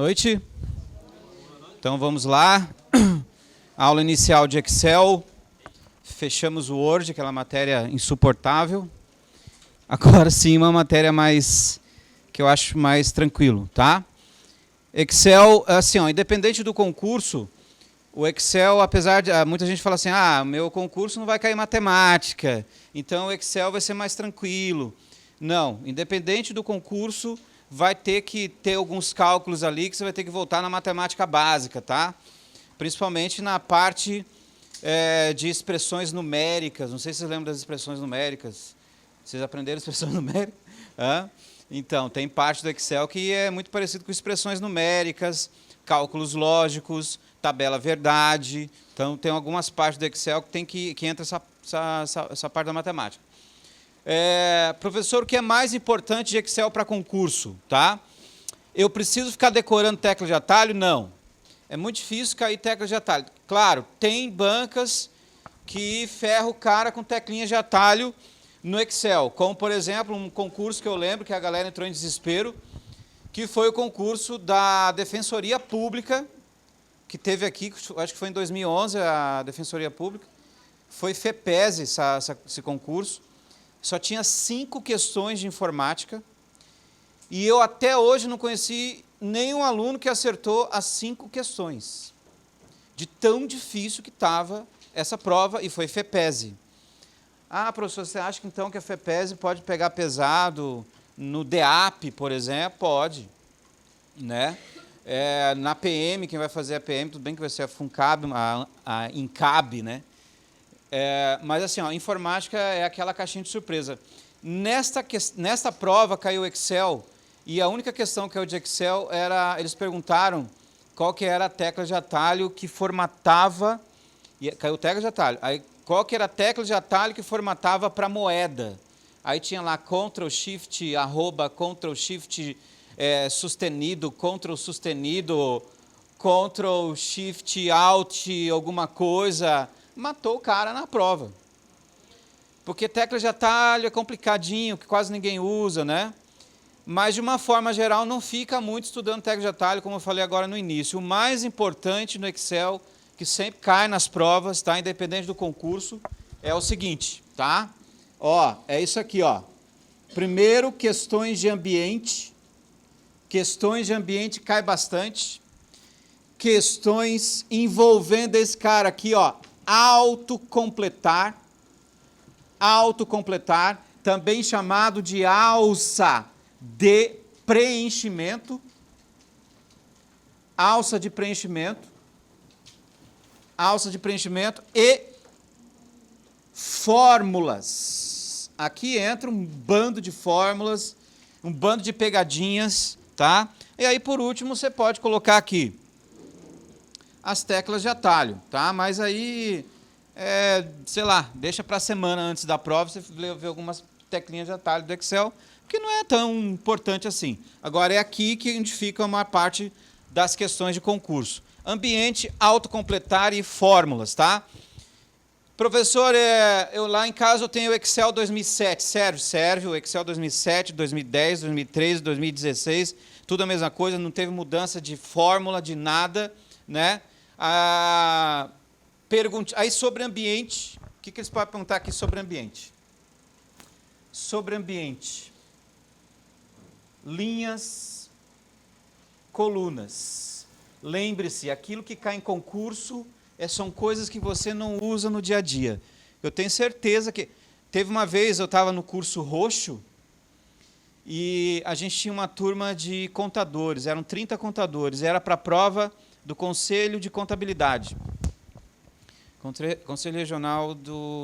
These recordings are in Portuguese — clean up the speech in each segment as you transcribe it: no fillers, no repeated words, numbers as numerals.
noite. Então vamos lá. Aula inicial de Excel. Fechamos o Word, aquela matéria insuportável. Agora sim, uma matéria mais que eu acho mais tranquilo, tá? Excel, assim, ó, independente do concurso, o Excel, apesar de muita gente fala assim, meu concurso não vai cair matemática, então o Excel vai ser mais tranquilo. Não, independente do concurso, vai ter que ter alguns cálculos ali que você vai ter que voltar na matemática básica, tá? Principalmente na parte de expressões numéricas. Não sei se vocês lembram das expressões numéricas. Vocês aprenderam expressões numéricas? Então, tem parte do Excel que é muito parecido com expressões numéricas, cálculos lógicos, tabela verdade. Então, tem algumas partes do Excel que entra essa parte da matemática. Professor, o que é mais importante de Excel para concurso? Tá? Eu preciso ficar decorando tecla de atalho? Não. É muito difícil cair tecla de atalho. Claro, tem bancas que ferram o cara com teclinhas de atalho no Excel, como, por exemplo, um concurso que eu lembro que a galera entrou em desespero, que foi o concurso da Defensoria Pública, que teve aqui, acho que foi em 2011, a Defensoria Pública. Foi FEPESE esse concurso. Só tinha 5 questões de informática. E eu até hoje não conheci nenhum aluno que acertou as 5 questões. De tão difícil que estava essa prova, e foi FEPESE. Professor, você acha que então que a FEPESE pode pegar pesado no DEAP, por exemplo? Pode. Né? Na PM, quem vai fazer a PM, tudo bem que vai ser a FUNCAB, a INCAB, né? Mas assim, a informática é aquela caixinha de surpresa. Nesta prova caiu o Excel, e a única questão que caiu de Excel era, eles perguntaram qual que era a tecla de atalho que formatava, caiu tecla de atalho, aí qual que era a tecla de atalho que formatava para moeda. Aí tinha lá Ctrl Shift, arroba, Ctrl Shift sustenido, Ctrl sustenido, Ctrl Shift Alt, alguma coisa. Matou o cara na prova. Porque tecla de atalho é complicadinho, que quase ninguém usa, né? Mas, de uma forma geral, não fica muito estudando tecla de atalho, como eu falei agora no início. O mais importante no Excel, que sempre cai nas provas, tá? Independente do concurso, é o seguinte, tá? É isso aqui, ó. Primeiro, questões de ambiente. Questões de ambiente cai bastante. Questões envolvendo esse cara aqui, ó. Autocompletar, também chamado de alça de preenchimento, e fórmulas. Aqui entra um bando de fórmulas, um bando de pegadinhas, tá? E aí, por último, você pode colocar aqui as teclas de atalho, tá? Mas aí, sei lá, deixa para a semana antes da prova, você vê algumas teclinhas de atalho do Excel, que não é tão importante assim. Agora, é aqui que onde fica uma parte das questões de concurso. Ambiente, autocompletar e fórmulas, tá? Professor, eu lá em casa eu tenho o Excel 2007, serve o Excel 2007, 2010, 2013, 2016, tudo a mesma coisa, não teve mudança de fórmula, de nada, né? Aí sobre ambiente, o que eles podem perguntar aqui sobre ambiente? Sobre ambiente. Linhas, colunas. Lembre-se, aquilo que cai em concurso são coisas que você não usa no dia a dia. Eu tenho certeza que... Teve uma vez, eu estava no curso roxo, e a gente tinha uma turma de contadores, eram 30 contadores, era para a prova do Conselho de Contabilidade. Conselho Regional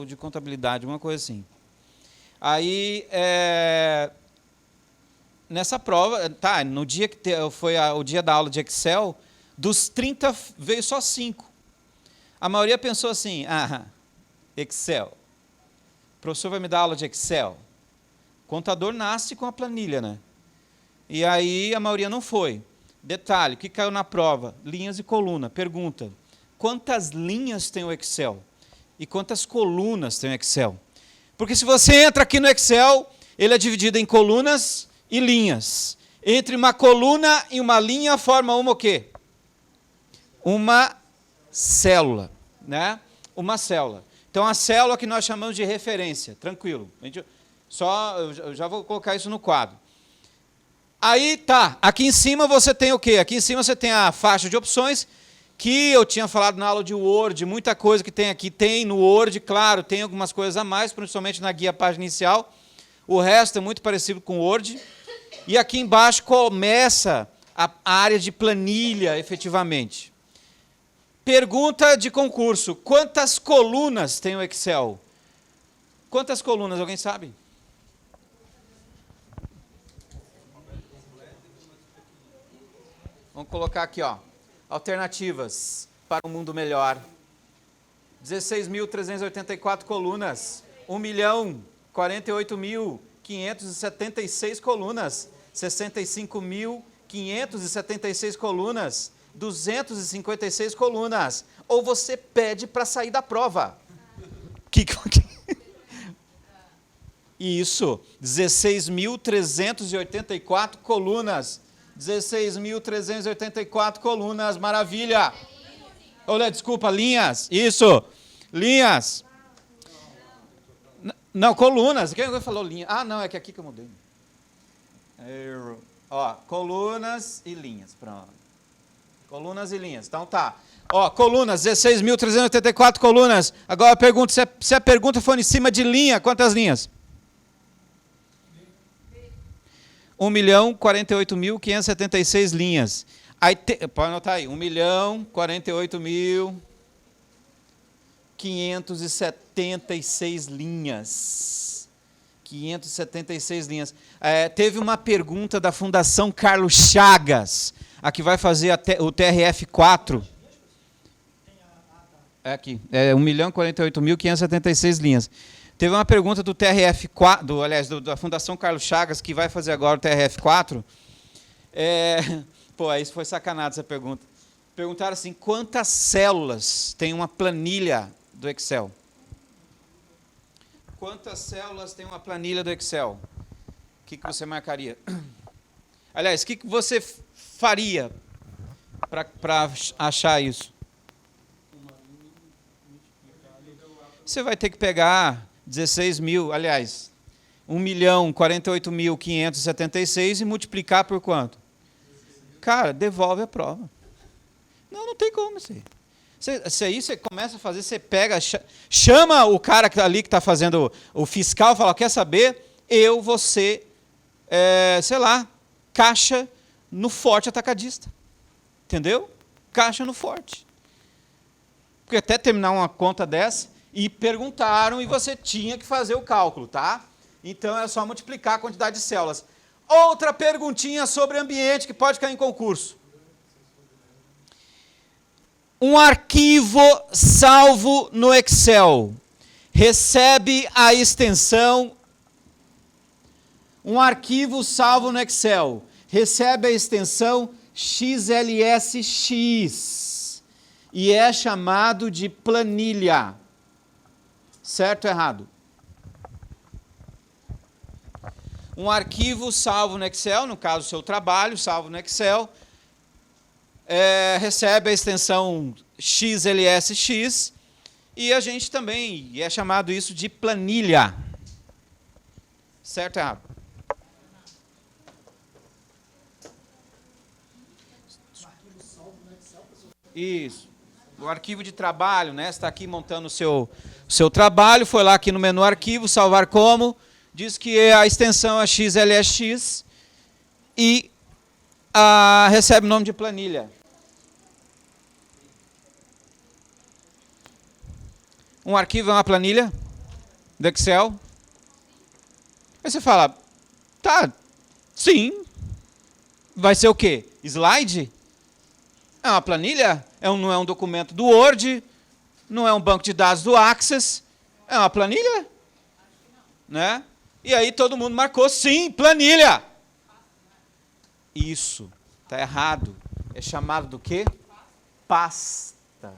de Contabilidade, uma coisa assim. Aí, nessa prova, no dia que foi o dia da aula de Excel, dos 30 veio só 5. A maioria pensou assim, Excel. O professor vai me dar aula de Excel. O contador nasce com a planilha, né? E aí a maioria não foi. Detalhe, o que caiu na prova? Linhas e coluna. Pergunta, quantas linhas tem o Excel? E quantas colunas tem o Excel? Porque se você entra aqui no Excel, ele é dividido em colunas e linhas. Entre uma coluna e uma linha forma uma o quê? Uma célula, né? Uma célula. Então, a célula que nós chamamos de referência, tranquilo. Eu já vou colocar isso no quadro. Aí, tá, aqui em cima você tem o quê? Aqui em cima você tem a faixa de opções, que eu tinha falado na aula de Word, muita coisa que tem aqui, tem no Word, claro, tem algumas coisas a mais, principalmente na guia página inicial. O resto é muito parecido com o Word. E aqui embaixo começa a área de planilha, efetivamente. Pergunta de concurso: quantas colunas tem o Excel? Quantas colunas, alguém sabe? Vamos colocar aqui, ó, alternativas para um mundo melhor. 16.384 colunas, 1.048.576 colunas, 65.576 colunas, 256 colunas. Ou você pede para sair da prova. Isso, 16.384 colunas. 16.384 colunas, maravilha. Olha, desculpa, linhas. Isso, linhas. Não, colunas. Quem falou linha? Ah, não, é que aqui que eu mudei. Ó, colunas e linhas, pronto. Colunas e linhas, então tá. Ó, colunas, 16.384 colunas. Agora eu pergunto, se a pergunta for em cima de linha, quantas linhas? 1.048.576 linhas. Aí pode anotar aí, 1.048.576 linhas. 576 linhas. Teve uma pergunta da Fundação Carlos Chagas, a que vai fazer o TRF4. É aqui, 1.048.576 linhas. Teve uma pergunta do TRF4, da Fundação Carlos Chagas, que vai fazer agora o TRF4. Aí foi sacanagem essa pergunta. Perguntaram assim, quantas células tem uma planilha do Excel? Quantas células tem uma planilha do Excel? O que você marcaria? Aliás, o que você faria para achar isso? Você vai ter que pegar 1.048.576 e multiplicar por quanto? Cara, devolve a prova. Não tem como isso aí. Aí você começa a fazer, você pega, chama o cara ali que está fazendo o fiscal, fala, quer saber? Você, sei lá, caixa no Forte Atacadista. Entendeu? Caixa no Forte. Porque até terminar uma conta dessa, e perguntaram, e você tinha que fazer o cálculo, tá? Então, é só multiplicar a quantidade de células. Outra perguntinha sobre ambiente que pode cair em concurso. Um arquivo salvo no Excel recebe a extensão... Um arquivo salvo no Excel recebe a extensão XLSX e é chamado de planilha. Certo ou errado? Um arquivo salvo no Excel, no caso o seu trabalho, salvo no Excel, recebe a extensão XLSX e a gente também é chamado isso de planilha. Certo ou errado? Isso. O arquivo de trabalho, né? Você está aqui montando o seu trabalho, foi lá aqui no menu arquivo, salvar como, diz que a extensão é XLSX e recebe o nome de planilha. Um arquivo é uma planilha do Excel. Aí você fala, tá, sim, vai ser o quê? Slide? É uma planilha? Não é um documento do Word? Não é um banco de dados do Access? É uma planilha? Né? E aí todo mundo marcou, sim, planilha. Isso, está errado. É chamado do quê? Pasta.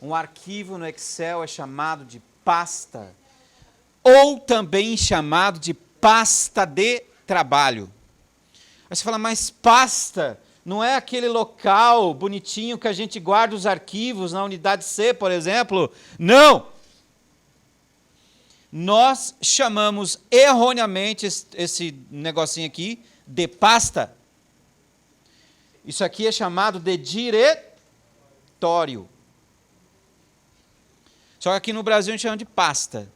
Um arquivo no Excel é chamado de pasta. Ou também chamado de pasta de trabalho. Aí você fala, mas pasta não é aquele local bonitinho que a gente guarda os arquivos na unidade C, por exemplo? Não! Nós chamamos erroneamente esse negocinho aqui de pasta. Isso aqui é chamado de diretório. Só que aqui no Brasil a gente chama de pasta.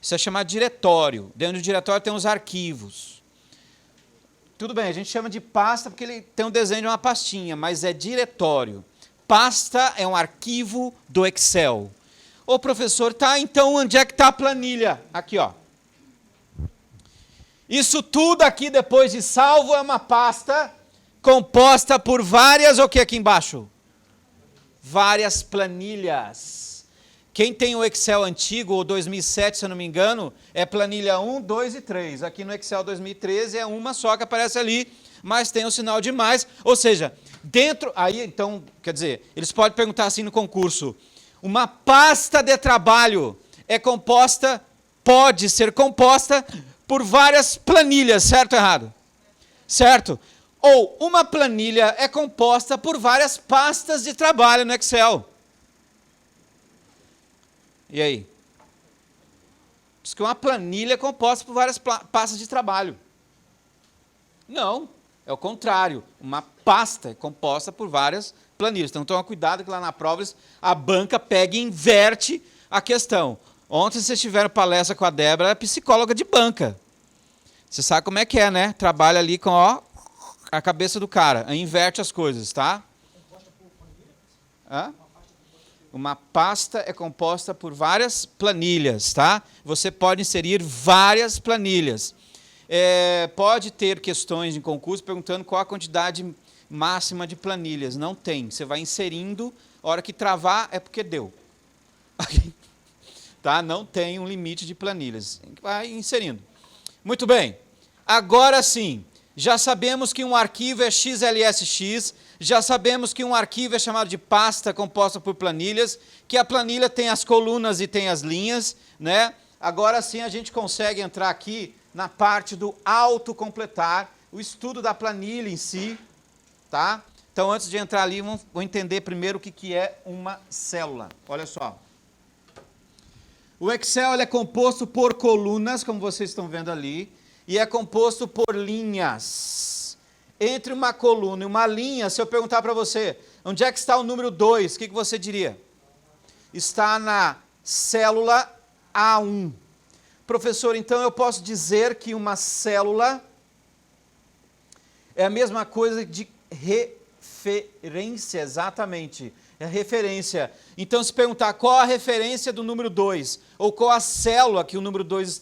Isso é chamado de diretório. Dentro do diretório tem os arquivos. Tudo bem, a gente chama de pasta porque ele tem um desenho de uma pastinha, mas é diretório. Pasta é um arquivo do Excel. Ô professor, tá, então onde é que está a planilha? Aqui, ó. Isso tudo aqui depois de salvo é uma pasta composta por várias, o que aqui embaixo? Várias planilhas. Quem tem o Excel antigo, ou 2007, se eu não me engano, é planilha 1, 2 e 3. Aqui no Excel 2013 é uma só que aparece ali, mas tem o sinal de mais. Ou seja, dentro... Aí, então, quer dizer, eles podem perguntar assim no concurso, uma pasta de trabalho é composta, pode ser composta por várias planilhas, certo ou errado? Certo? Ou uma planilha é composta por várias pastas de trabalho no Excel. E aí? Diz que uma planilha é composta por várias pastas de trabalho. Não, é o contrário. Uma pasta é composta por várias planilhas. Então toma cuidado que lá na prova a banca pega e inverte a questão. Ontem vocês tiveram palestra com a Débora, ela é psicóloga de banca. Você sabe como é que é, né? Trabalha ali com a cabeça do cara. Aí inverte as coisas, tá? Hã? Uma pasta é composta por várias planilhas, tá? Você pode inserir várias planilhas. Pode ter questões em concurso perguntando qual a quantidade máxima de planilhas. Não tem. Você vai inserindo, a hora que travar é porque deu. Tá? Não tem um limite de planilhas. Vai inserindo. Muito bem. Agora sim, já sabemos que um arquivo é XLSX, já sabemos que um arquivo é chamado de pasta composta por planilhas, que a planilha tem as colunas e tem as linhas, né? Agora sim a gente consegue entrar aqui na parte do autocompletar, o estudo da planilha em si, tá? Então antes de entrar ali, vamos entender primeiro o que é uma célula. Olha só. O Excel ele é composto por colunas, como vocês estão vendo ali, e é composto por linhas. Entre uma coluna e uma linha, se eu perguntar para você, onde é que está o número 2, o que você diria? Está na célula A1. Professor, então eu posso dizer que uma célula é a mesma coisa de referência, exatamente. É referência. Então, se perguntar qual a referência do número 2, ou qual a célula que o número 2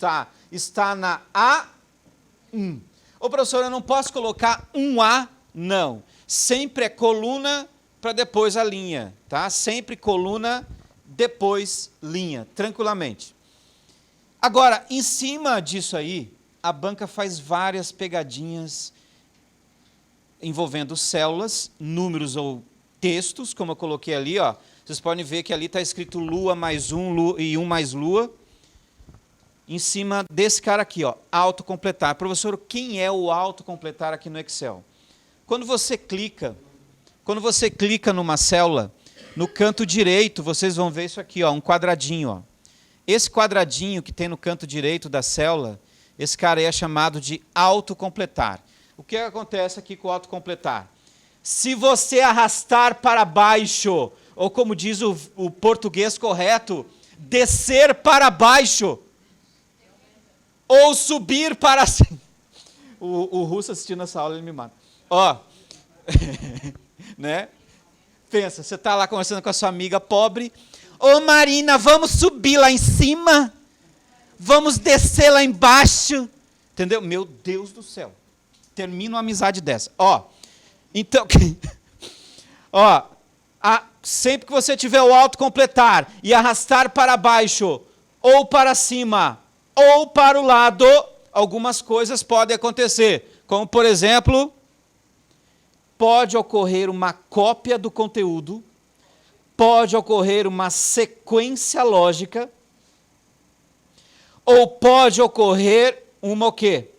está na A1. Ô professor, eu não posso colocar um A? Não. Sempre é coluna para depois a linha, tá? Sempre coluna, depois linha, tranquilamente. Agora, em cima disso aí, a banca faz várias pegadinhas envolvendo células, números ou textos, como eu coloquei ali, ó. Vocês podem ver que ali está escrito Lua mais 1 e 1 mais Lua. Em cima desse cara aqui, ó, autocompletar. Professor, quem é o autocompletar aqui no Excel? Quando você clica numa célula, no canto direito, vocês vão ver isso aqui, ó, um quadradinho, ó. Esse quadradinho que tem no canto direito da célula, esse cara aí é chamado de autocompletar. O que acontece aqui com o autocompletar? Se você arrastar para baixo, ou como diz o português correto, descer para baixo, ou subir para cima. O russo assistindo essa aula, ele me mata. Ó, né? Pensa, você está lá conversando com a sua amiga pobre. Ô Marina, vamos subir lá em cima? Vamos descer lá embaixo? Entendeu? Meu Deus do céu. Termina uma amizade dessa. Ó, então, ó, sempre que você tiver o autocompletar e arrastar para baixo, ou para cima, ou para o lado, algumas coisas podem acontecer. Como, por exemplo, pode ocorrer uma cópia do conteúdo, pode ocorrer uma sequência lógica, ou pode ocorrer uma o quê?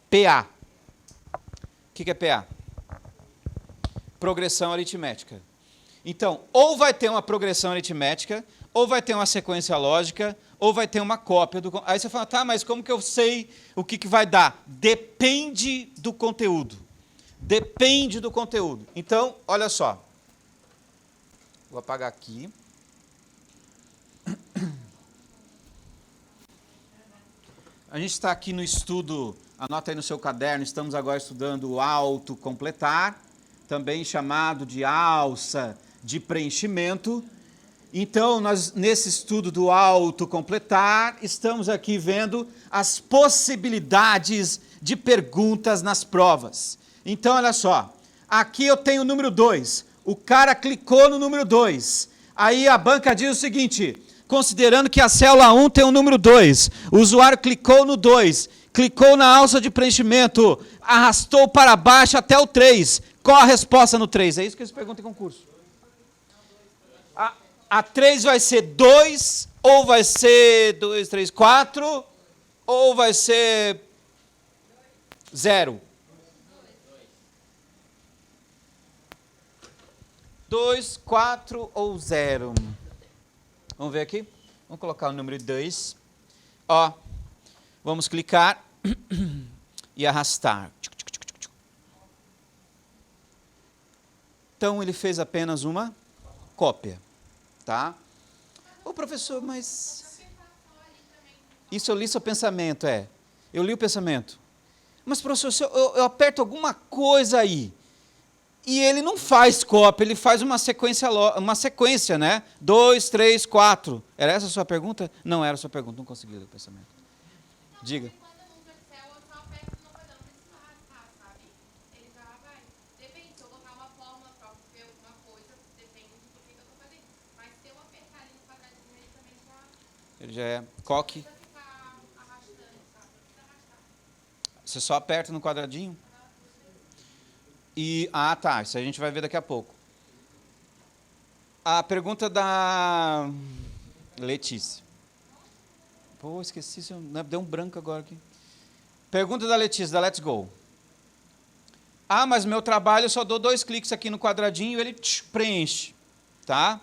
PA. que é PA? Progressão aritmética. Então, ou vai ter uma progressão aritmética, ou vai ter uma sequência lógica, ou vai ter uma cópia do... Aí você fala, tá, mas como que eu sei o que vai dar? Depende do conteúdo. Depende do conteúdo. Então, olha só. Vou apagar aqui. A gente está aqui no estudo, anota aí no seu caderno, estamos agora estudando o autocompletar, também chamado de alça de preenchimento. Então, nós, nesse estudo do autocompletar, estamos aqui vendo as possibilidades de perguntas nas provas. Então, olha só, aqui eu tenho o número 2, o cara clicou no número 2, aí a banca diz o seguinte, considerando que a célula 1 tem o número 2, o usuário clicou no 2, clicou na alça de preenchimento, arrastou para baixo até o 3, qual a resposta no 3? É isso que eles perguntam em concurso. A 3 vai ser 2, ou vai ser 2, 3, 4, ou vai ser 0? 2, 4 ou 0? Vamos ver aqui? Vamos colocar o número 2. Ó, vamos clicar e arrastar. Então, ele fez apenas uma cópia. Tá? Ô professor, mas... Isso eu li seu pensamento, Eu li o pensamento. Mas professor, se eu aperto alguma coisa aí, e ele não faz cópia, ele faz uma sequência, né? 2, 3, 4. Era essa a sua pergunta? Não era a sua pergunta, não consegui ler o pensamento. Diga. Ele já é coque. Você só aperta no quadradinho. E, tá, isso a gente vai ver daqui a pouco. A pergunta da Letícia. Pô, esqueci, deu um branco agora aqui. Pergunta da Letícia, da Let's Go. Mas meu trabalho eu só dou 2 cliques aqui no quadradinho e ele preenche. Tá?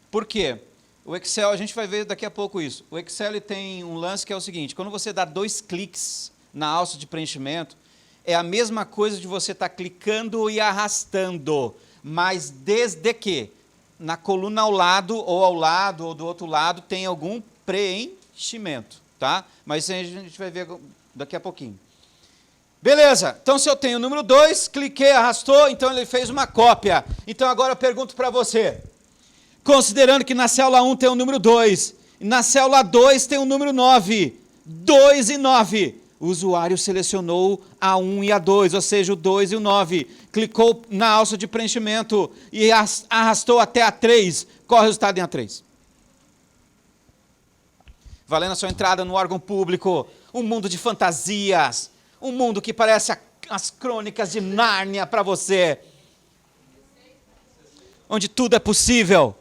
Por quê? O Excel, a gente vai ver daqui a pouco isso. O Excel ele tem um lance que é o seguinte, quando você dá 2 cliques na alça de preenchimento, é a mesma coisa de você estar clicando e arrastando, mas desde que na coluna ao lado, ou do outro lado, tem algum preenchimento, tá? Mas isso a gente vai ver daqui a pouquinho. Beleza, então se eu tenho o número 2, cliquei, arrastou, então ele fez uma cópia. Então agora eu pergunto para você, considerando que na célula 1 tem o número 2, na célula 2 tem o número 9, 2 e 9. O usuário selecionou a 1 e a 2, ou seja, o 2 e o 9. Clicou na alça de preenchimento e arrastou até a 3. Qual é o resultado em A3? Valendo a sua entrada no órgão público, um mundo de fantasias, um mundo que parece as crônicas de Nárnia para você, onde tudo é possível.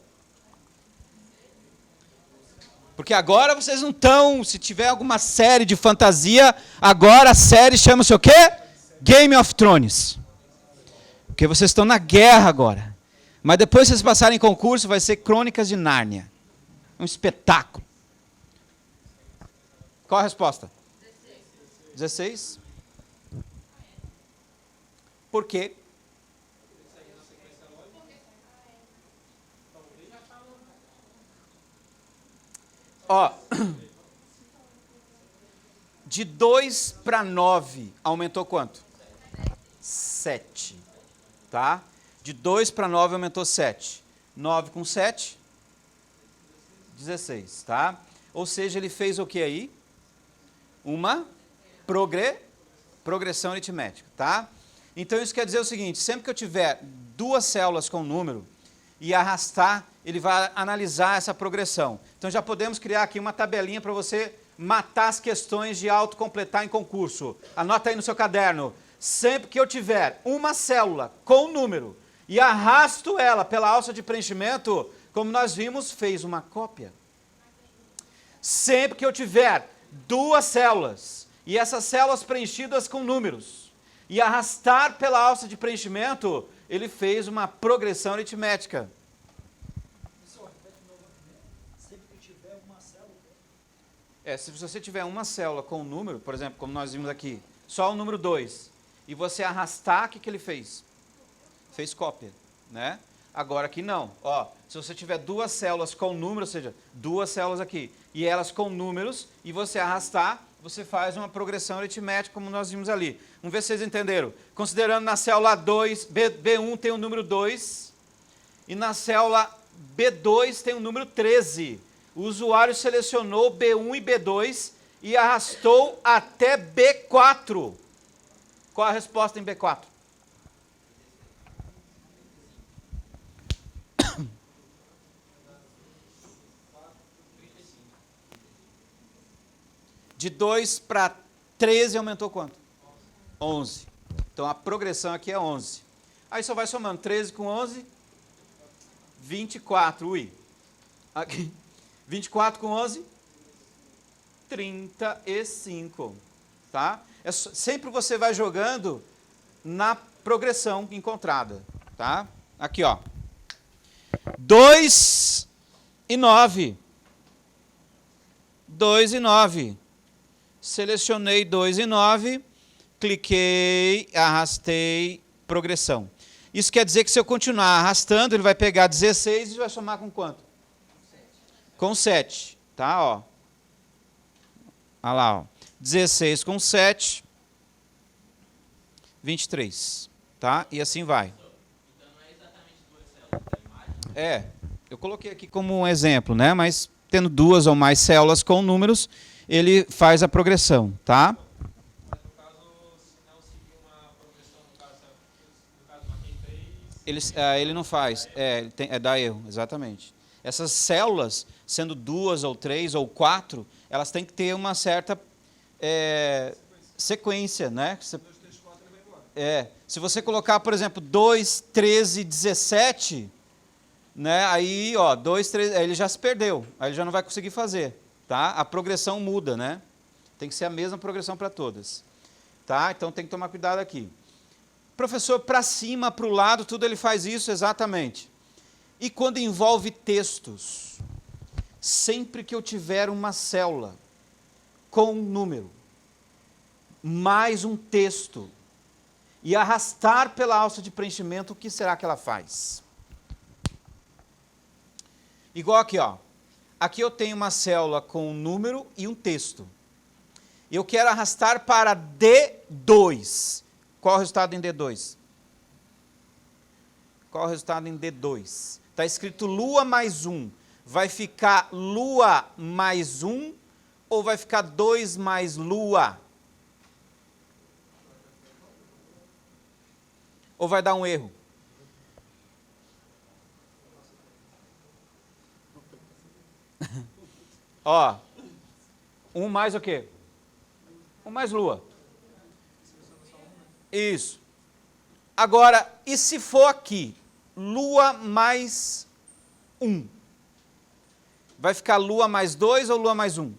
Porque agora vocês não estão, se tiver alguma série de fantasia, agora a série chama-se o quê? Game of Thrones. Porque vocês estão na guerra agora. Mas depois que vocês passarem em concurso, vai ser Crônicas de Nárnia. Um espetáculo. Qual a resposta? 16. Por quê? Ó, de 2 para 9, aumentou quanto? 7, tá? De 2 para 9 aumentou 7. 9 com 7, 16, tá? Ou seja, ele fez o que aí? Uma progressão aritmética, tá? Então isso quer dizer o seguinte, sempre que eu tiver 2 células com número e arrastar, ele vai analisar essa progressão. Então já podemos criar aqui uma tabelinha para você matar as questões de autocompletar em concurso. Anota aí no seu caderno. Sempre que eu tiver uma célula com número e arrasto ela pela alça de preenchimento, como nós vimos, fez uma cópia. Sempre que eu tiver 2 células e essas células preenchidas com números, E arrastar pela alça de preenchimento, ele fez uma progressão aritmética. Se você tiver uma célula com um número, por exemplo, como nós vimos aqui, só o número 2, e você arrastar, o que ele fez? Fez cópia, né? Agora aqui não. Ó, se você tiver duas células com números, ou seja, duas células aqui, e elas com números, e você arrastar, você faz uma progressão aritmética, como nós vimos ali. Vamos ver se vocês entenderam. Considerando na célula 2, B1 tem o número 2, e na célula B2 tem o número 13. O usuário selecionou B1 e B2 e arrastou até B4. Qual a resposta em B4? De 2 para 13 aumentou quanto? 11. Então a progressão aqui é 11. Aí só vai somando 13 com 11, 24. Ui. Aqui. 24 com 11, 35. Tá? Sempre você vai jogando na progressão encontrada. Tá? Aqui, ó. 2 e 9. 2 e 9. Selecionei 2 e 9, cliquei, arrastei, progressão. Isso quer dizer que se eu continuar arrastando, ele vai pegar 16 e vai somar com quanto? Com 7, tá? Ó. Olha lá, ó. 16 com 7, 23, tá? E assim vai. Então não é exatamente duas células. Eu coloquei aqui como um exemplo, né? Mas tendo duas ou mais células com números, ele faz a progressão, tá? Mas no caso, se não seguir uma progressão, no caso marquei 3... Ele não faz, dá erro, exatamente. Essas células, sendo 2 ou 3 ou 4, elas têm que ter uma certa sequência, né? 2, 3, 4, ele vai embora. Se você colocar, por exemplo, 2, 13, 17, né? Aí, ó, 2, 3, aí ele já se perdeu, aí ele já não vai conseguir fazer, tá? A progressão muda, né? Tem que ser a mesma progressão para todas, tá? Então tem que tomar cuidado aqui. Professor, para cima, para o lado, tudo ele faz isso exatamente. E quando envolve textos, sempre que eu tiver uma célula com um número, mais um texto, e arrastar pela alça de preenchimento, o que será que ela faz? Igual aqui, ó. Aqui eu tenho uma célula com um número e um texto. Eu quero arrastar para D2. Qual o resultado em D2? Qual o resultado em D2? Está escrito Lua mais 1. Vai ficar Lua mais 1 ou vai ficar 2 mais Lua? Ou vai dar um erro? Ó, 1 mais o quê? 1 mais Lua. Isso. Agora, e se for aqui? Lua mais 1. Vai ficar Lua mais 2 ou Lua mais 1?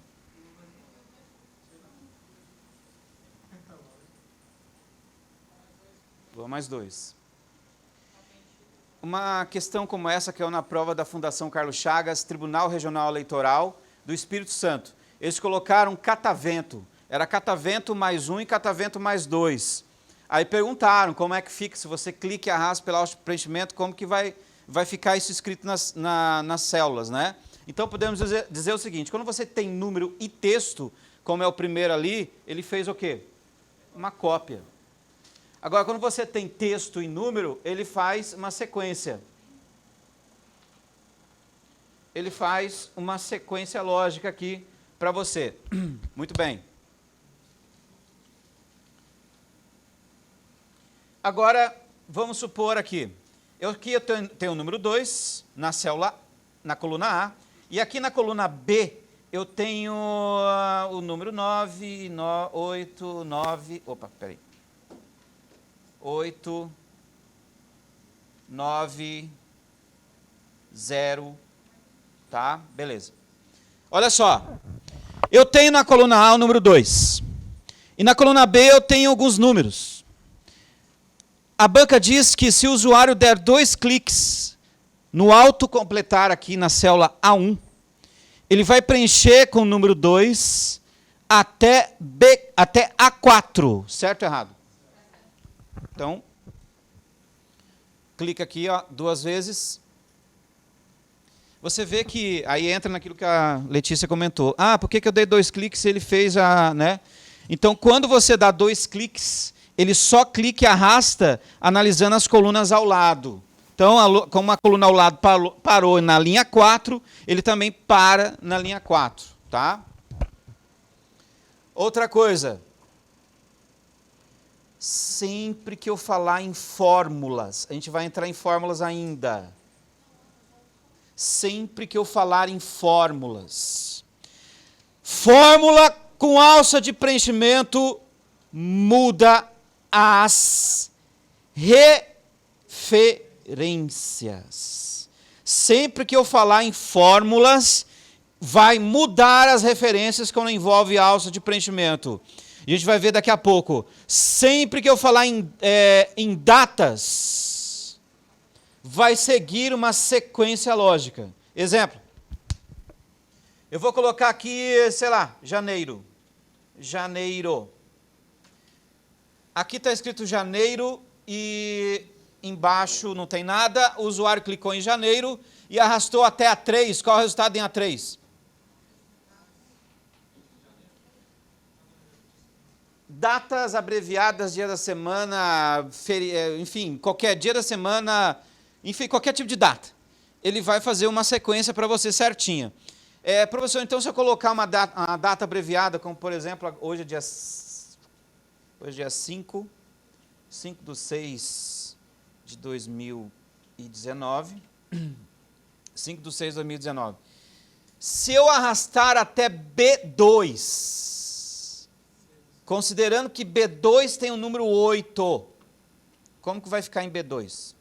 Lua mais 2. Uma questão como essa caiu na prova da Fundação Carlos Chagas, Tribunal Regional Eleitoral do Espírito Santo. Eles colocaram catavento. Era catavento mais 1 e catavento mais 2. Aí perguntaram como é que fica, se você clica e arrasta pelo preenchimento, como que vai ficar isso escrito nas células, né? Então podemos dizer o seguinte, quando você tem número e texto, como é o primeiro ali, ele fez o quê? Uma cópia. Agora, quando você tem texto e número, ele faz uma sequência. Ele faz uma sequência lógica aqui para você. Muito bem. Agora, vamos supor aqui. Aqui eu tenho o número 2 na célula, na coluna A. E aqui na coluna B, eu tenho o número 9, 8, 9... Opa, peraí. 8, 9, 0, tá? Beleza. Olha só, eu tenho na coluna A o número 2, e na coluna B eu tenho alguns números. A banca diz que se o usuário der 2 cliques no autocompletar aqui na célula A1, ele vai preencher com o número 2 até A4, certo ou errado? Então, clica aqui, ó, 2 vezes. Você vê que aí entra naquilo que a Letícia comentou. Ah, por que eu dei 2 cliques se ele fez a... né? Então, quando você dá 2 cliques, ele só clica e arrasta analisando as colunas ao lado. Então, como a coluna ao lado parou na linha 4, ele também para na linha 4. Tá? Outra coisa. Sempre que eu falar em fórmulas, a gente vai entrar em fórmulas ainda. Sempre que eu falar em fórmulas. Fórmula com alça de preenchimento muda as referências. Sempre que eu falar em fórmulas, vai mudar as referências quando envolve alça de preenchimento. A gente vai ver daqui a pouco. Sempre que eu falar em datas, vai seguir uma sequência lógica. Exemplo. Eu vou colocar aqui, sei lá, janeiro. Janeiro. Aqui está escrito janeiro e embaixo não tem nada. O usuário clicou em janeiro e arrastou até A3. Qual é o resultado em A3? Datas abreviadas, dia da semana, enfim, qualquer dia da semana, enfim, qualquer tipo de data. Ele vai fazer uma sequência para você certinha. Professor, então se eu colocar uma data abreviada, como por exemplo, hoje é dia 5 de 6 de 2019. 5 de 6 de 2019. Se eu arrastar até B2, considerando que B2 tem o número 8, como que vai ficar em B2?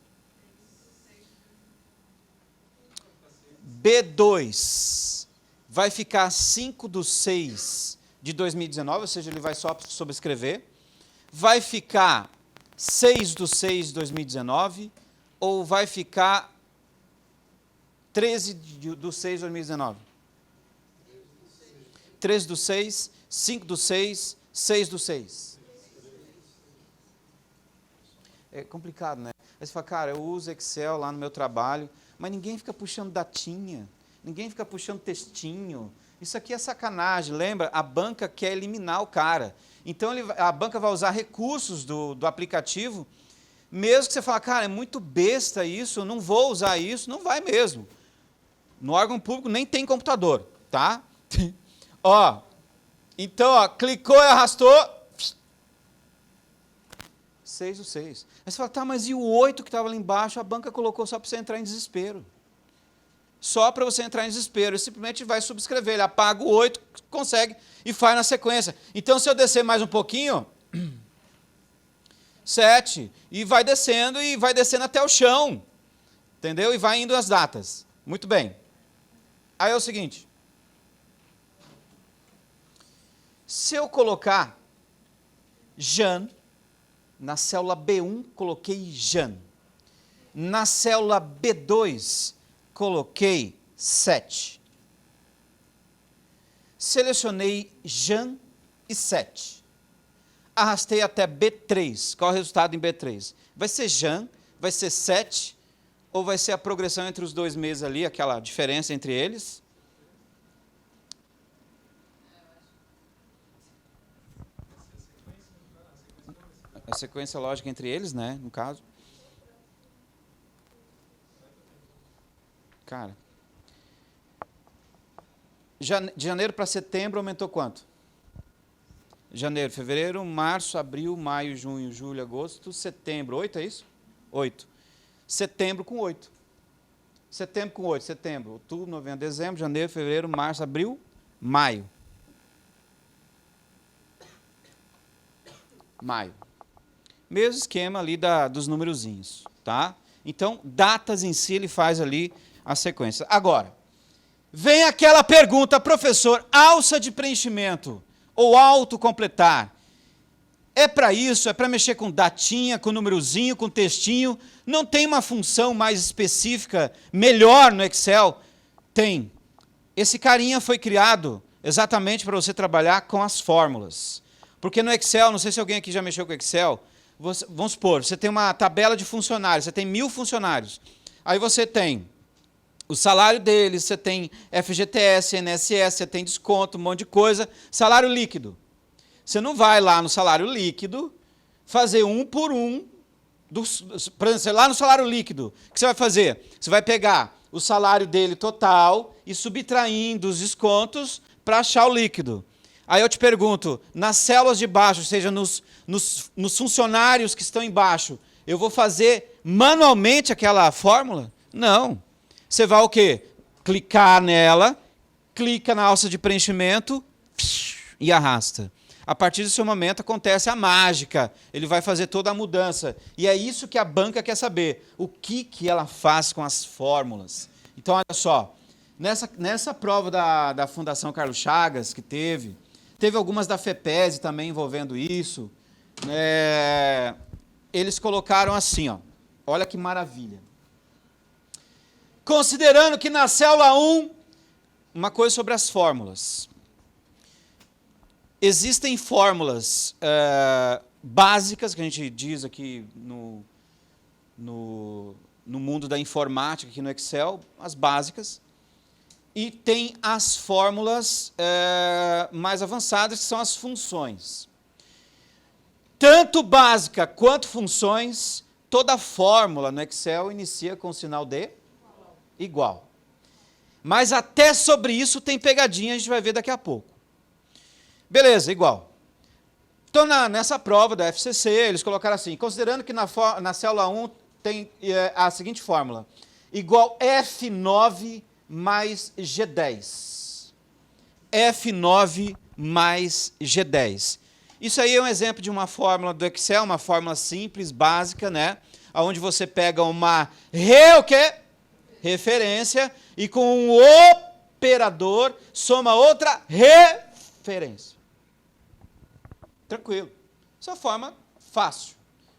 B2 vai ficar 5 de 6 de 2019, ou seja, ele vai só sobrescrever. Vai ficar 6 de 6 de 2019, ou vai ficar 13 de 6 de 2019? 13 de 6, 5 de 6, 6 de 6. É complicado, né? Aí você fala, cara, eu uso Excel lá no meu trabalho, mas ninguém fica puxando datinha, ninguém fica puxando textinho. Isso aqui é sacanagem, lembra? A banca quer eliminar o cara. Então, a banca vai usar recursos do aplicativo, mesmo que você fale, cara, é muito besta isso, eu não vou usar isso, não vai mesmo. No órgão público nem tem computador, tá? Ó, então, ó, clicou e arrastou, 6 do 6. Aí você fala, tá, mas e o 8 que estava ali embaixo, a banca colocou só para você entrar em desespero. Só para você entrar em desespero. Ele simplesmente vai subscrever, ele apaga o 8, consegue, e faz na sequência. Então, se eu descer mais um pouquinho, 7, e vai descendo até o chão. Entendeu? E vai indo as datas. Muito bem. Aí é o seguinte. Se eu colocar Jan, na célula B1, coloquei Jan. Na célula B2, coloquei 7. Selecionei Jan e 7. Arrastei até B3. Qual é o resultado em B3? Vai ser Jan, vai ser 7, ou vai ser a progressão entre os 2 meses ali, aquela diferença entre eles? A sequência lógica entre eles, né, no caso. Cara, de janeiro para setembro aumentou quanto? Janeiro, fevereiro, março, abril, maio, junho, julho, agosto, setembro. 8, é isso? 8. Setembro com 8. Setembro com 8. Setembro, outubro, novembro, dezembro, janeiro, fevereiro, março, abril, maio. Maio. Mesmo esquema ali dos numerozinhos, tá? Então, datas em si, ele faz ali a sequência. Agora, vem aquela pergunta, professor, alça de preenchimento ou autocompletar, É para isso, é para mexer com datinha, com númerozinho, com textinho. Não tem uma função mais específica, melhor no Excel? Tem. Esse carinha foi criado exatamente para você trabalhar com as fórmulas. Porque no Excel, não sei se alguém aqui já mexeu com o Excel, vamos supor, você tem uma tabela de funcionários, você tem 1000 funcionários. Aí você tem o salário deles, você tem FGTS, INSS, você tem desconto, um monte de coisa. Salário líquido. Você não vai lá no salário líquido fazer um por um. Por exemplo, lá no salário líquido, o que você vai fazer? Você vai pegar o salário dele total e subtraindo os descontos para achar o líquido. Aí eu te pergunto, nas células de baixo, ou seja, nos funcionários que estão embaixo, eu vou fazer manualmente aquela fórmula? Não. Você vai o quê? Clicar nela, clica na alça de preenchimento e arrasta. A partir desse momento acontece a mágica, ele vai fazer toda a mudança. E é isso que a banca quer saber, o que ela faz com as fórmulas. Então, olha só, nessa prova da Fundação Carlos Chagas, que teve algumas da FEPESE também envolvendo isso, eles colocaram assim, ó, olha que maravilha. Considerando que na célula 1, uma coisa sobre as fórmulas. Existem fórmulas básicas, que a gente diz aqui no mundo da informática, aqui no Excel, as básicas, e tem as fórmulas mais avançadas, que são as funções. Tanto básica quanto funções, toda fórmula no Excel inicia com o sinal de igual. Mas até sobre isso tem pegadinha, a gente vai ver daqui a pouco. Beleza, igual. Então, nessa prova da FCC, eles colocaram assim, considerando que na célula 1 tem a seguinte fórmula, igual F9 mais G10. F9 mais G10. Isso aí é um exemplo de uma fórmula do Excel, uma fórmula simples, básica, né? Onde você pega uma referência e com um operador soma outra referência. Tranquilo. Isso é uma forma fácil.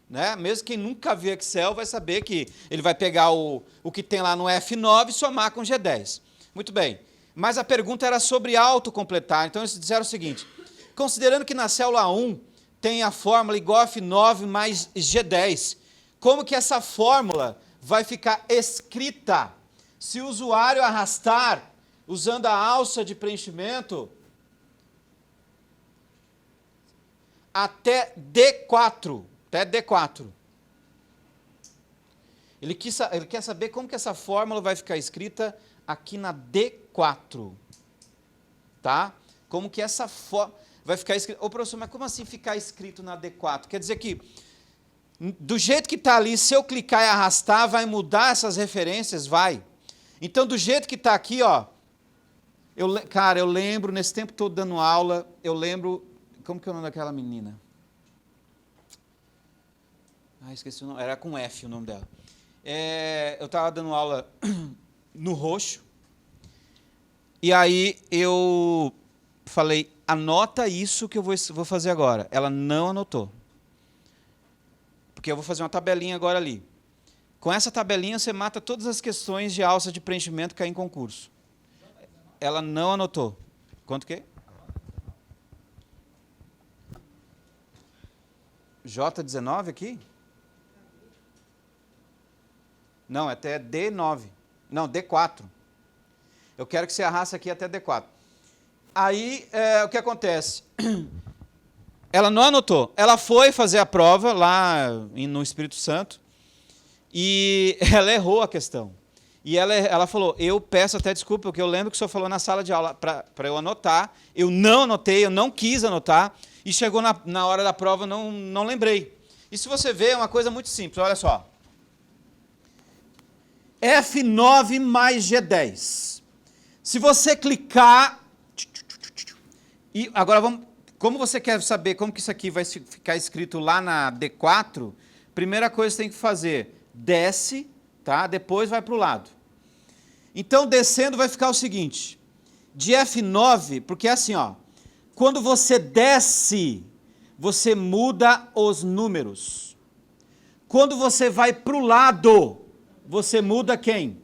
Né? Mesmo quem nunca viu Excel vai saber que ele vai pegar o que tem lá no F9 e somar com G10. Muito bem. Mas a pergunta era sobre autocompletar. Então eles disseram o seguinte, considerando que na célula 1 tem a fórmula igual a F9 mais G10, como que essa fórmula vai ficar escrita se o usuário arrastar usando a alça de preenchimento até D4. Até D4. Ele quer saber como que essa fórmula vai ficar escrita aqui na D4. Tá? Como que essa fórmula vai ficar escrita. Ô, professor, mas como assim ficar escrito na D4? Quer dizer que, do jeito que está ali, se eu clicar e arrastar, vai mudar essas referências? Vai. Então, do jeito que está aqui, ó, cara, eu lembro, nesse tempo todo dando aula, eu lembro, como que é o nome daquela menina? Esqueci o nome, era com F o nome dela. Eu estava dando aula no roxo, e aí eu falei, anota isso que eu vou fazer agora. Ela não anotou. Porque eu vou fazer uma tabelinha agora ali. Com essa tabelinha você mata todas as questões de alça de preenchimento que caem em concurso. Ela não anotou. Quanto que é? J19 aqui? Não, até D9. Não, D4. Eu quero que você arraste aqui até D4. Aí, o que acontece? Ela não anotou. Ela foi fazer a prova lá no Espírito Santo e ela errou a questão. E ela falou, eu peço até desculpa, porque eu lembro que o senhor falou na sala de aula para eu anotar. Eu não anotei, eu não quis anotar. E chegou na hora da prova, não lembrei. E se você ver, é uma coisa muito simples, olha só. F9 mais G10. Se você clicar... E agora, como você quer saber como que isso aqui vai ficar escrito lá na D4, primeira coisa que você tem que fazer, desce, tá? Depois vai para o lado. Então, descendo vai ficar o seguinte, de F9, porque é assim, ó, quando você desce você muda os números. Quando você vai para o lado, você muda quem?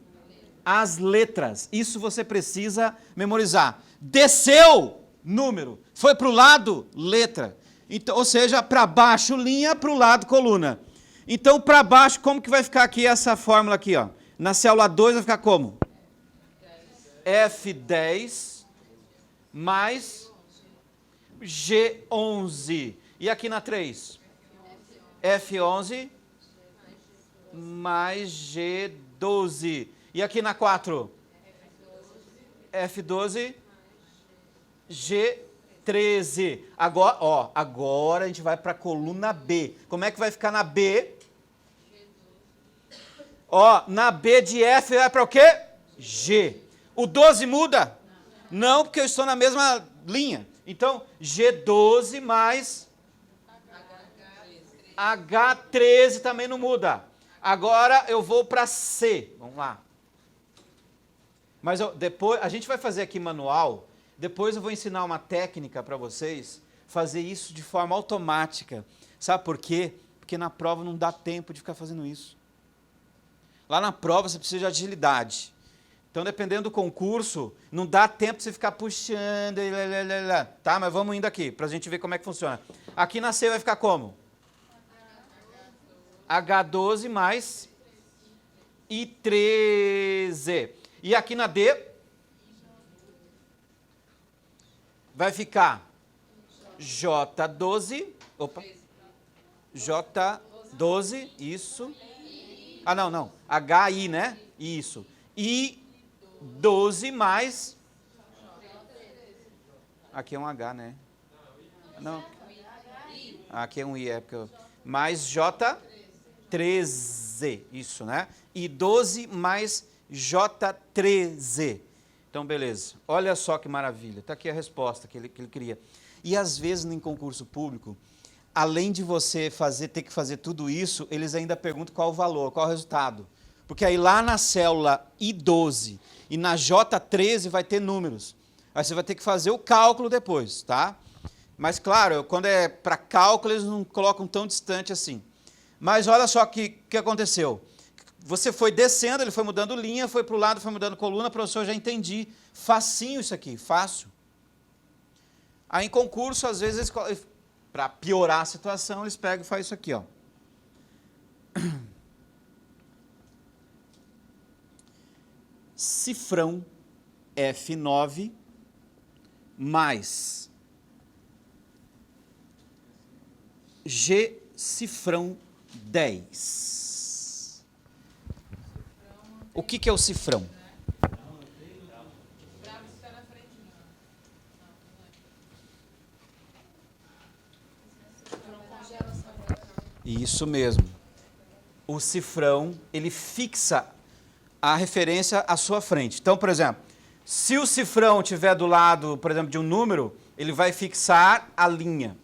As letras. Isso você precisa memorizar. Desceu, número. Foi para o lado, letra. Então, ou seja, para baixo, linha, para o lado, coluna. Então, para baixo, como que vai ficar aqui essa fórmula aqui, ó? Na célula 2 vai ficar como? F10 mais G11. E aqui na 3? F11 mais G12. E aqui na 4? F12 G13. Agora a gente vai para a coluna B. Como é que vai ficar na B? Ó, na B de F vai para o quê? G. O 12 muda? Não, porque eu estou na mesma linha. Então, G12 mais H13 também não muda. Agora eu vou para C. Vamos lá. Mas depois, a gente vai fazer aqui manual. Depois eu vou ensinar uma técnica para vocês. Fazer isso de forma automática. Sabe por quê? Porque na prova não dá tempo de ficar fazendo isso. Lá na prova você precisa de agilidade. Então, dependendo do concurso, não dá tempo de você ficar puxando. Tá, mas vamos indo aqui, para a gente ver como é que funciona. Aqui na C vai ficar como? H12 mais I13. E aqui na D vai ficar J12. Opa. J12, isso. Ah, não. HI, né? Isso. I12 mais... Aqui é um H, né? Não. Aqui é um I, é porque mais J13, isso, né? I12 mais J13. Então, beleza. Olha só que maravilha. Está aqui a resposta que ele queria. E, às vezes, em concurso público, além de você ter que fazer tudo isso, eles ainda perguntam qual o valor, qual o resultado. Porque aí lá na célula I12 e na J13 vai ter números. Aí você vai ter que fazer o cálculo depois, tá? Mas, claro, quando é para cálculo, eles não colocam tão distante assim. Mas olha só o que aconteceu. Você foi descendo, ele foi mudando linha, foi para o lado, foi mudando coluna, professor, já entendi. Facinho isso aqui, fácil. Aí em concurso, às vezes, para piorar a situação, eles pegam e fazem isso aqui, ó. Cifrão F9 mais G cifrão 10. O que é o cifrão? Isso mesmo. O cifrão, ele fixa a referência à sua frente. Então, por exemplo, se o cifrão estiver do lado, por exemplo, de um número, ele vai fixar a linha.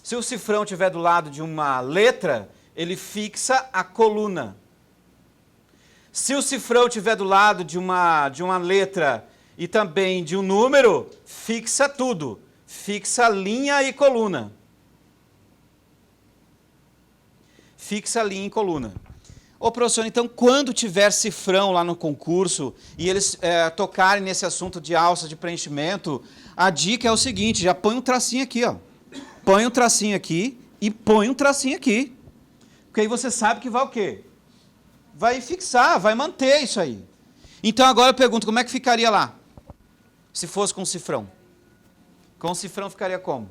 Se o cifrão estiver do lado de uma letra, ele fixa a coluna. Se o cifrão estiver do lado de uma letra e também de um número, fixa tudo. Fixa linha e coluna. Fixa linha e coluna. Ô, professor, então, quando tiver cifrão lá no concurso e eles tocarem nesse assunto de alça de preenchimento, a dica é o seguinte, já põe um tracinho aqui, ó. Põe um tracinho aqui e põe um tracinho aqui. Porque aí você sabe que vai o quê? Vai fixar, vai manter isso aí. Então, agora eu pergunto, como é que ficaria lá? Se fosse com cifrão. Com cifrão ficaria como?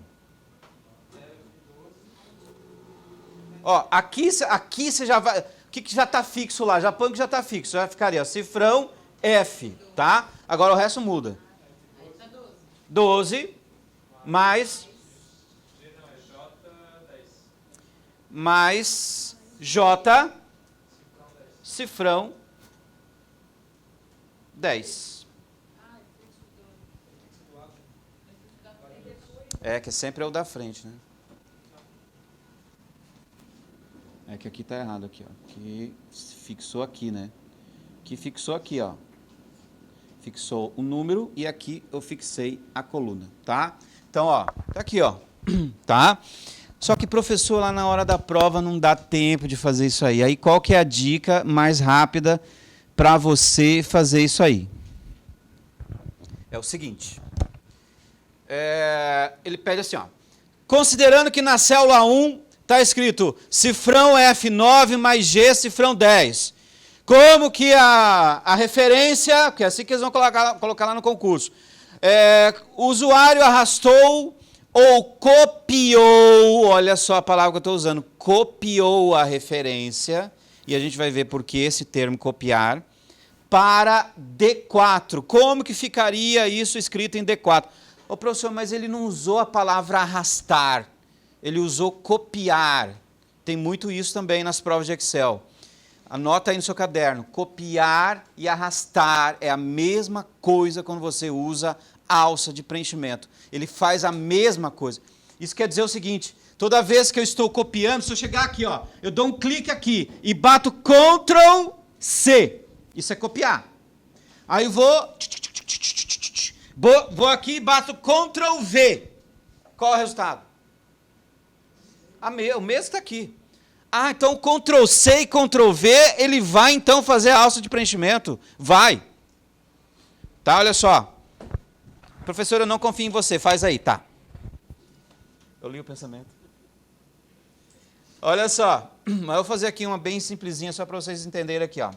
Ó, aqui você já vai... O que já está fixo lá? Já põe que já está fixo. Já ficaria, ó, cifrão F, tá? Agora o resto muda. 12 mais... mais J, cifrão 10. É, que sempre é o da frente, né? É que aqui tá errado aqui, ó. Que fixou aqui, né? Que fixou aqui, ó. Fixou o número e aqui eu fixei a coluna, tá? Então, ó, tá aqui, ó. Tá? Só que, professor, lá na hora da prova não dá tempo de fazer isso aí. Aí qual que é a dica mais rápida para você fazer isso aí? É o seguinte. Ele pede assim, ó. Considerando que na célula 1 está escrito cifrão F9 mais G cifrão 10. Como que a referência, que é assim que eles vão colocar lá no concurso, o usuário arrastou ou copiou, olha só a palavra que eu estou usando, copiou a referência, e a gente vai ver por que esse termo copiar, para D4. Como que ficaria isso escrito em D4? Ô professor, mas ele não usou a palavra arrastar, ele usou copiar. Tem muito isso também nas provas de Excel. Anota aí no seu caderno, copiar e arrastar é a mesma coisa quando você usa alça de preenchimento. Ele faz a mesma coisa. Isso quer dizer o seguinte, toda vez que eu estou copiando, se eu chegar aqui, ó, eu dou um clique aqui e bato Ctrl C. Isso é copiar. Aí eu vou aqui e bato Ctrl V. Qual é o resultado? O mesmo está aqui. Ah, então Ctrl C e Ctrl V, ele vai então fazer a alça de preenchimento? Vai. Tá, olha só. Professor, eu não confio em você, faz aí, tá. Eu li o pensamento. Olha só, mas eu vou fazer aqui uma bem simplesinha, só para vocês entenderem aqui, ó.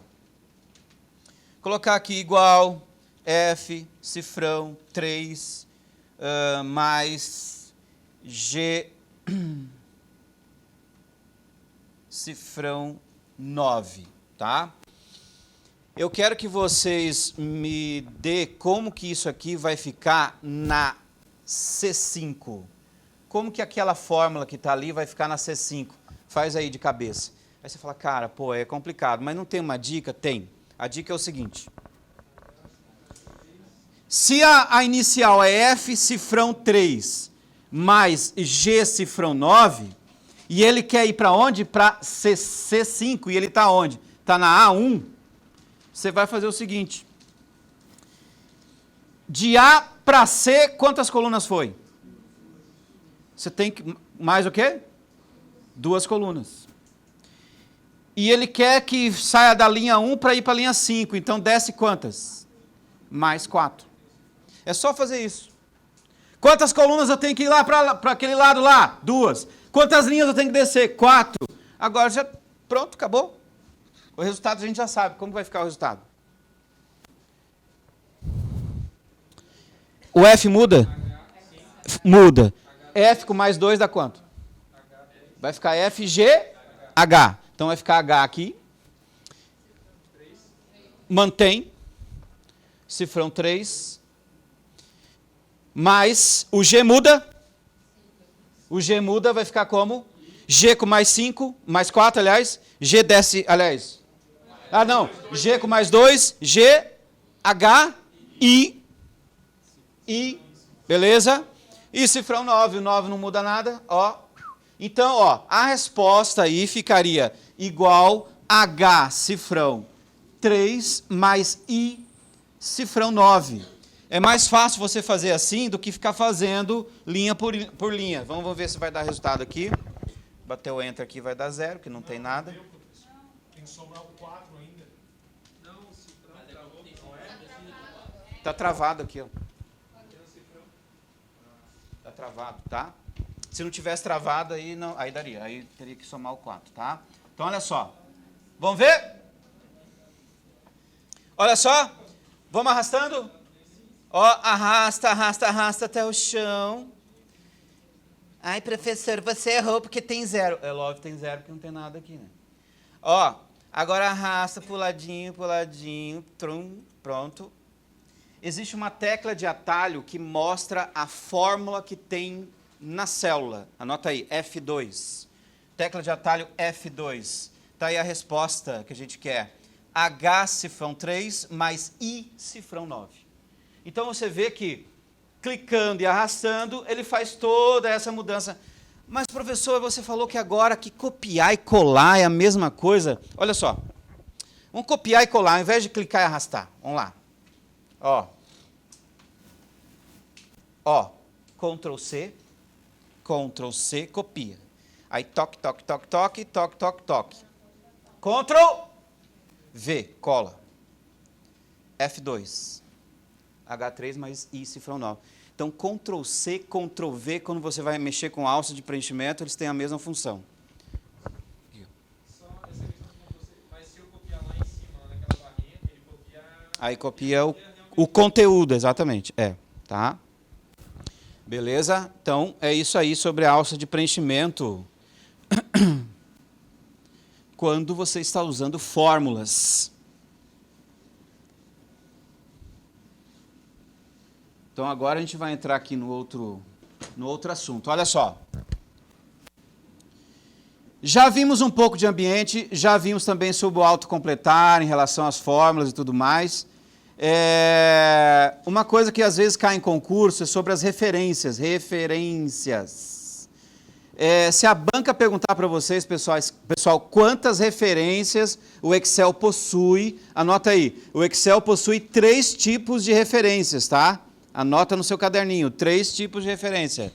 Colocar aqui igual, F, cifrão, 3, mais G, cifrão, 9, tá? Eu quero que vocês me dê como que isso aqui vai ficar na C5. Como que aquela fórmula que está ali vai ficar na C5? Faz aí de cabeça. Aí você fala, cara, pô, é complicado, mas não tem uma dica? Tem. A dica é o seguinte. Se a inicial é F cifrão 3 mais G cifrão 9, e ele quer ir para onde? Para C5, e ele está onde? Está na A1. Você vai fazer o seguinte. De A para C, quantas colunas foi? Você tem que... Mais o quê? 2 colunas. E ele quer que saia da linha 1 para ir para a linha 5. Então, desce quantas? Mais 4. É só fazer isso. Quantas colunas eu tenho que ir lá para aquele lado lá? 2. Quantas linhas eu tenho que descer? 4. Agora já... Pronto, acabou. O resultado a gente já sabe. Como vai ficar o resultado? O F muda? Muda. F com mais 2 dá quanto? Vai ficar FGH. Então vai ficar H aqui. Mantém. Cifrão 3. Mais o G muda. O G muda, vai ficar como? G com mais 5, mais 4, aliás. G desce, aliás. Ah, não. G com mais 2, G, H, I. Beleza? E cifrão 9. O 9 não muda nada, ó. Então, ó, a resposta aí ficaria igual H, cifrão 3, mais I, cifrão 9. É mais fácil você fazer assim do que ficar fazendo linha por linha. Vamos ver se vai dar resultado aqui. Bater o Enter aqui vai dar 0, que não tem nada. Tem que sobrar o 4 ainda. Não, o cifrão travou. Está travado aqui, ó. Está travado, tá? Se não tivesse travado, aí, não, aí daria. Aí teria que somar o 4, tá? Então, olha só. Vamos ver? Olha só. Vamos arrastando? Ó, arrasta, arrasta, arrasta até o chão. Ai, professor, você errou porque tem 0. É lógico que tem 0 porque não tem nada aqui, né? Ó, agora arrasta pro ladinho, trum, pronto. Existe uma tecla de atalho que mostra a fórmula que tem na célula. Anota aí, F2. Tecla de atalho F2. Está aí a resposta que a gente quer. H cifrão 3 mais I cifrão 9. Então você vê que clicando e arrastando, ele faz toda essa mudança. Mas professor, você falou que agora que copiar e colar é a mesma coisa. Olha só. Vamos copiar e colar, ao invés de clicar e arrastar. Vamos lá. Ó. Ctrl C, Ctrl C, copia. Aí toque, toque, toque, toque, toque, toque, toque. Ctrl V, cola. F2. H3 mais I, cifrão 9. Então, Ctrl C, Ctrl V, quando você vai mexer com alça de preenchimento, eles têm a mesma função. Só essa questão que você. Mas se eu copiar lá em cima, naquela barrinha, ele copia. Aí copia o conteúdo, exatamente. Tá? Beleza? Então, é isso aí sobre a alça de preenchimento. Quando você está usando fórmulas. Então, agora a gente vai entrar aqui no outro assunto. Olha só. Já vimos um pouco de ambiente, já vimos também sobre o autocompletar em relação às fórmulas e tudo mais. Uma coisa que às vezes cai em concurso é sobre as referências. Se a banca perguntar para vocês, pessoal, quantas referências o Excel possui, anota aí. O Excel possui 3 tipos de referências, tá? Anota no seu caderninho, 3 tipos de referência.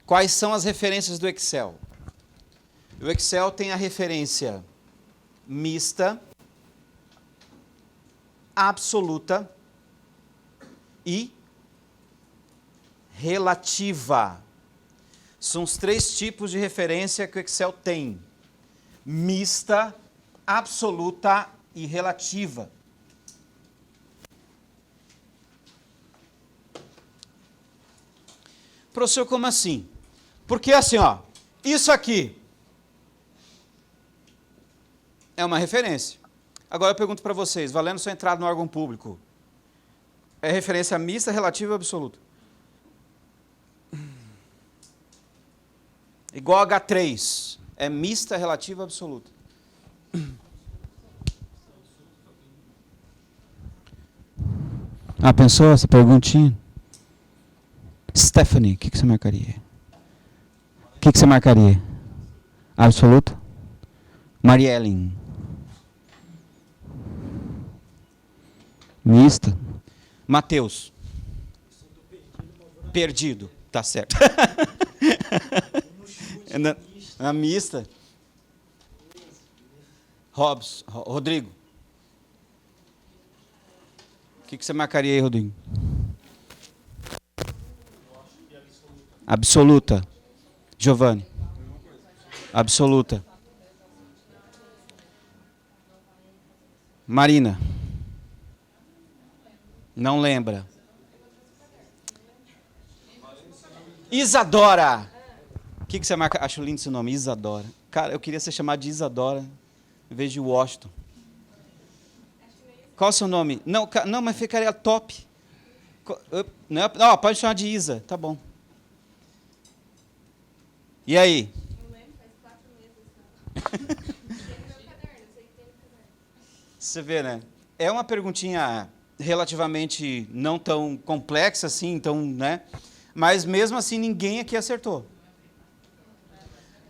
Quais são as referências do Excel? O Excel tem a referência mista, absoluta e relativa. São os 3 tipos de referência que o Excel tem. Mista, absoluta e relativa. Professor, como assim? Porque assim, ó, isso aqui é uma referência. Agora eu pergunto para vocês, valendo sua entrada no órgão público, é referência mista, relativa ou absoluta? Igual H3, é mista, relativa ou absoluta? Pensou essa perguntinha? Stephanie, o que você marcaria? O que você marcaria? Absoluto? Mariellen. Mista. Mateus. Perdido. Tá certo. Na mista. Rodrigo. O que você marcaria aí, Rodrigo? Absoluta. Giovanni. Absoluta. Marina. Não lembra. Isadora. O que você marca? Acho lindo esse nome, Isadora. Cara, eu queria ser chamado de Isadora em vez de Washington. Qual é o seu nome? Não, mas ficaria top. Não, pode chamar de Isa, tá bom. E aí? Eu lembro, faz 4 meses. Você vê, né? É uma perguntinha relativamente não tão complexa assim, então, né? Mas mesmo assim ninguém aqui acertou.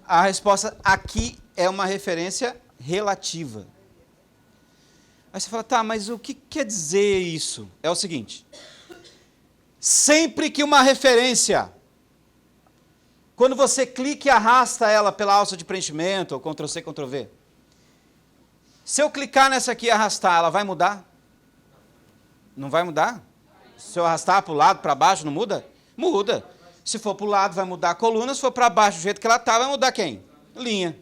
A resposta aqui é uma referência relativa. Aí você fala, tá, mas o que quer dizer isso? É o seguinte, sempre que uma referência, quando você clica e arrasta ela pela alça de preenchimento, ou Ctrl+C, Ctrl+V, se eu clicar nessa aqui e arrastar, ela vai mudar? Não vai mudar? Se eu arrastar para o lado, para baixo, não muda? Muda. Se for para o lado, vai mudar a coluna. Se for para baixo, do jeito que ela está, vai mudar quem? Linha.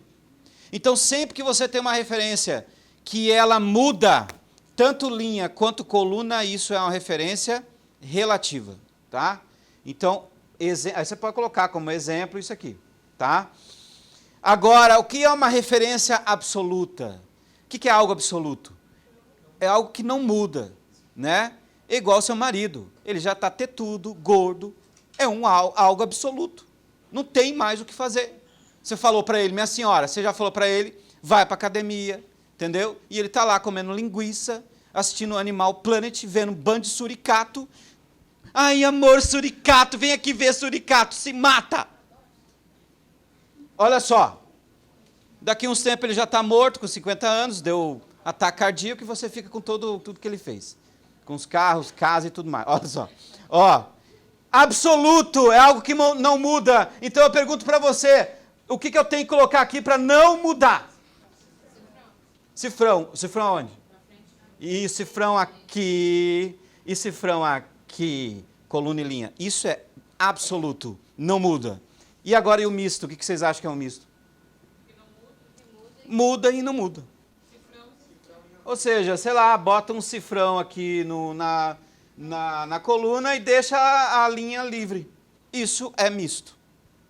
Então, sempre que você tem uma referência que ela muda, tanto linha quanto coluna, isso é uma referência relativa. Tá? Então, aí você pode colocar como exemplo isso aqui. Tá? Agora, o que é uma referência absoluta? O que é algo absoluto? É algo que não muda, né? É igual ao seu marido. Ele já está tetudo, gordo. É algo absoluto. Não tem mais o que fazer. Você falou para ele, minha senhora, você já falou para ele, vai para a academia, entendeu? E ele está lá comendo linguiça, assistindo Animal Planet, vendo um bando de suricato. Ai, amor, suricato, vem aqui ver suricato, se mata! Olha só. Daqui uns tempos ele já está morto, com 50 anos, deu ataque cardíaco e você fica com tudo que ele fez. Com os carros, casa e tudo mais. Olha só. Ó, Absoluto é algo que não muda. Então eu pergunto para você, o que eu tenho que colocar aqui para não mudar? Cifrão. Cifrão aonde? E cifrão aqui. E cifrão aqui. Coluna e linha. Isso é absoluto. Não muda. E agora e o misto? O que vocês acham que é um misto? Muda e não muda. Ou seja, sei lá, bota um cifrão aqui na coluna e deixa a linha livre. Isso é misto.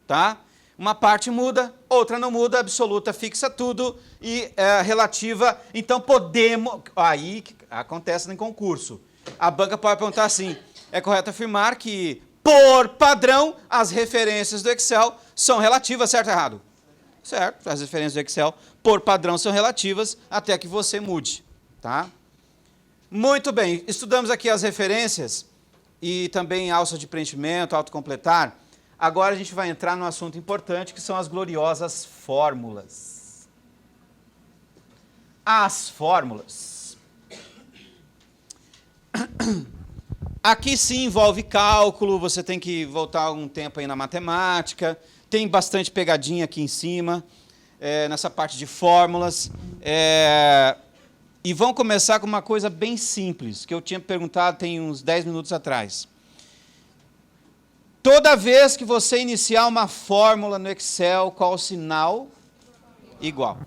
Tá? Uma parte muda, outra não muda, absoluta fixa tudo e relativa. Então podemos... Aí que acontece em concurso. A banca pode perguntar assim, é correto afirmar que, por padrão, as referências do Excel são relativas, certo ou errado? Certo, as referências do Excel, por padrão, são relativas até que você mude. Tá? Muito bem, estudamos aqui as referências e também alça de preenchimento, autocompletar. Agora a gente vai entrar num assunto importante, que são as gloriosas fórmulas. As fórmulas. Aqui sim envolve cálculo, você tem que voltar algum tempo aí na matemática, tem bastante pegadinha aqui em cima, nessa parte de fórmulas. E vamos começar com uma coisa bem simples, que eu tinha perguntado tem uns 10 minutos atrás. Toda vez que você iniciar uma fórmula no Excel, qual o sinal? Igual.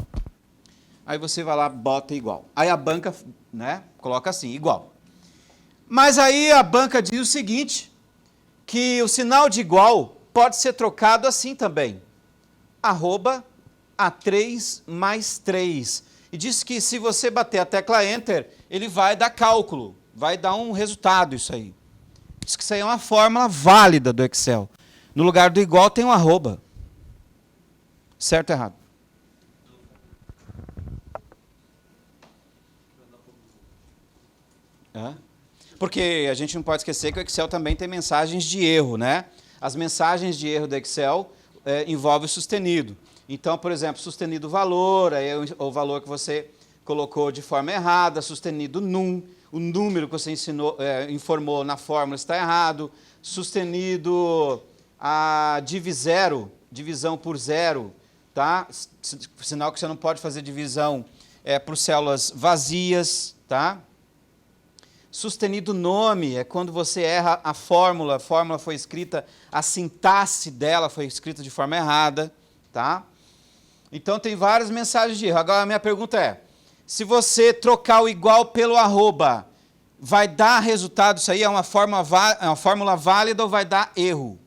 Aí você vai lá, bota igual. Aí a banca, né, coloca assim, igual. Mas aí a banca diz o seguinte, que o sinal de igual pode ser trocado assim também. Arroba A3 mais 3. E diz que se você bater a tecla Enter, ele vai dar cálculo, vai dar um resultado isso aí. Diz que isso aí é uma fórmula válida do Excel. No lugar do igual tem um arroba. Certo ou errado? Porque a gente não pode esquecer que o Excel também tem mensagens de erro, né? As mensagens de erro do Excel envolvem o sustenido. Então, por exemplo, sustenido valor, aí é o valor que você colocou de forma errada, sustenido num, o número que você informou na fórmula está errado, sustenido a divisão por zero, tá? Sinal que você não pode fazer divisão por células vazias, tá? Sustenido nome é quando você erra a fórmula foi escrita, a sintaxe dela foi escrita de forma errada, tá? Então tem várias mensagens de erro. Agora a minha pergunta é, se você trocar o igual pelo arroba, vai dar resultado isso aí? É uma fórmula válida ou vai dar erro?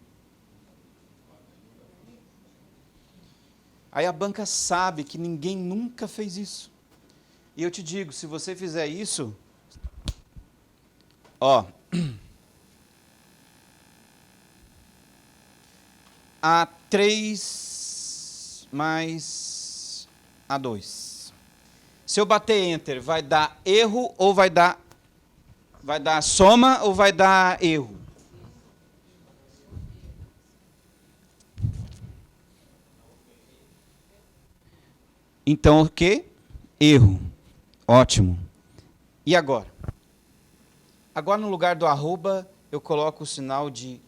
Aí a banca sabe que ninguém nunca fez isso. E eu te digo, se você fizer isso, ó, A3 mais A2. Se eu bater Enter, vai dar erro ou vai dar soma ou vai dar erro? Então, o quê? Erro. Ótimo. E agora? Agora, no lugar do arroba, eu coloco o sinal de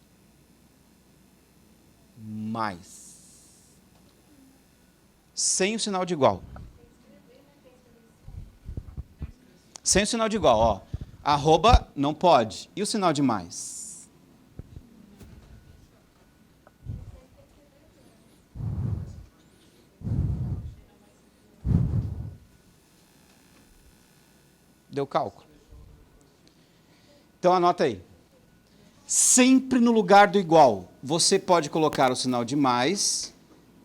mais. Sem o sinal de igual. Sem o sinal de igual, ó. Arroba não pode. E o sinal de mais? Deu cálculo. Então anota aí. Sempre no lugar do igual, você pode colocar o sinal de mais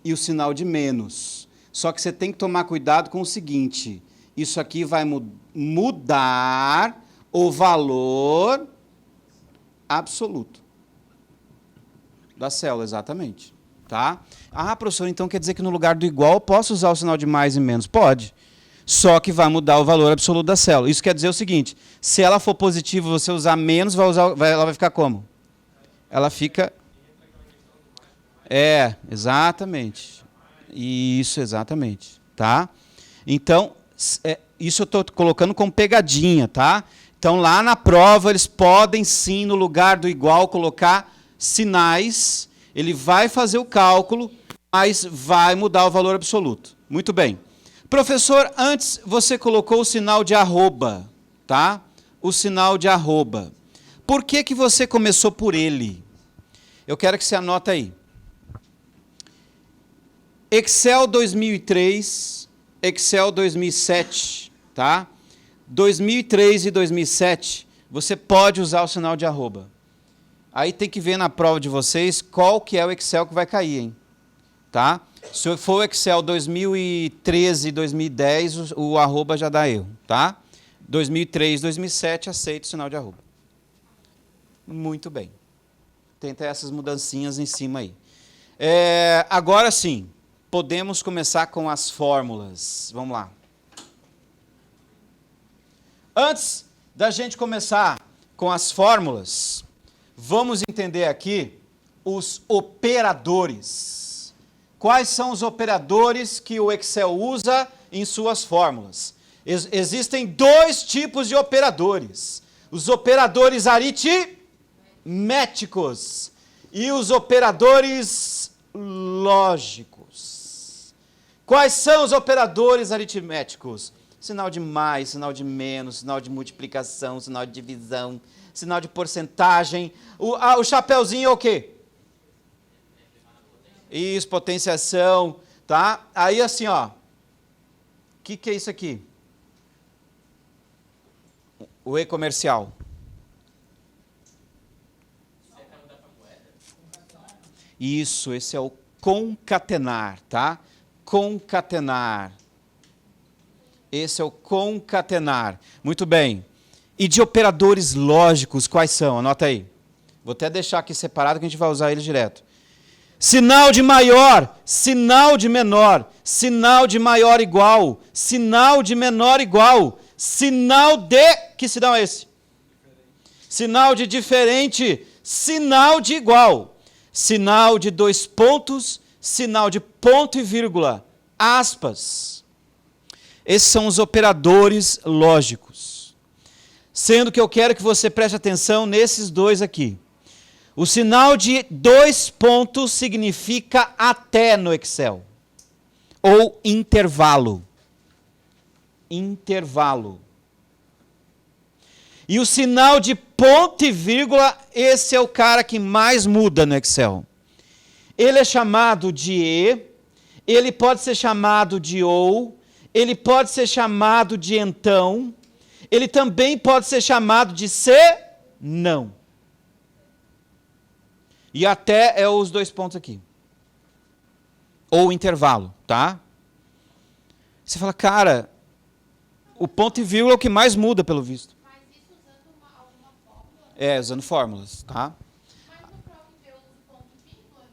e o sinal de menos. Só que você tem que tomar cuidado com o seguinte, isso aqui vai mudar o valor absoluto da célula, exatamente. Tá? Ah, professor, então quer dizer que no lugar do igual eu posso usar o sinal de mais e menos? Pode. Só que vai mudar o valor absoluto da célula. Isso quer dizer o seguinte, se ela for positiva e você usar menos, ela vai ficar como? Ela fica... exatamente. Isso, exatamente. Tá? Então, isso eu estou colocando como pegadinha, tá? Então, lá na prova, eles podem sim, no lugar do igual, colocar sinais, ele vai fazer o cálculo, mas vai mudar o valor absoluto. Muito bem. Professor, antes você colocou o sinal de arroba, tá? O sinal de arroba. Por que que você começou por ele? Eu quero que você anote aí. Excel 2003, Excel 2007, tá? 2003 e 2007, você pode usar o sinal de arroba. Aí tem que ver na prova de vocês qual que é o Excel que vai cair, hein? Tá? Se for o Excel 2013 e 2010, o arroba já dá erro, tá? 2003, 2007, aceita o sinal de arroba. Muito bem. Tenta essas mudancinhas em cima aí. Agora sim, podemos começar com as fórmulas. Vamos lá. Antes da gente começar com as fórmulas, vamos entender aqui os operadores. Quais são os operadores que o Excel usa em suas fórmulas? Existem dois tipos de operadores. Os operadores aritméticos e os operadores lógicos. Quais são os operadores aritméticos? Sinal de mais, sinal de menos, sinal de multiplicação, sinal de divisão, sinal de porcentagem. O chapeuzinho é o quê? Isso, potenciação, tá? Aí assim, ó. O que é isso aqui? O e-comercial. Isso, esse é o concatenar, tá? Concatenar. Esse é o concatenar. Muito bem. E de operadores lógicos, quais são? Anota aí. Vou até deixar aqui separado que a gente vai usar eles direto. Sinal de maior, sinal de menor, sinal de maior igual, sinal de menor igual, sinal de... Que sinal é esse? Sinal de diferente, sinal de igual, sinal de dois pontos, sinal de ponto e vírgula, aspas. Esses são os operadores lógicos. Sendo que eu quero que você preste atenção nesses dois aqui. O sinal de dois pontos significa até no Excel. Ou intervalo. Intervalo. E o sinal de ponto e vírgula, esse é o cara que mais muda no Excel. Ele é chamado de e, ele pode ser chamado de ou, ele pode ser chamado de então, ele também pode ser chamado de se, não. E até é os dois pontos aqui. Ou intervalo, tá? Você fala, cara, o ponto e vírgula é o que mais muda, pelo visto. Mas isso usando alguma fórmula? Usando fórmulas, tá? Mas no próprio eu uso ponto e vírgula?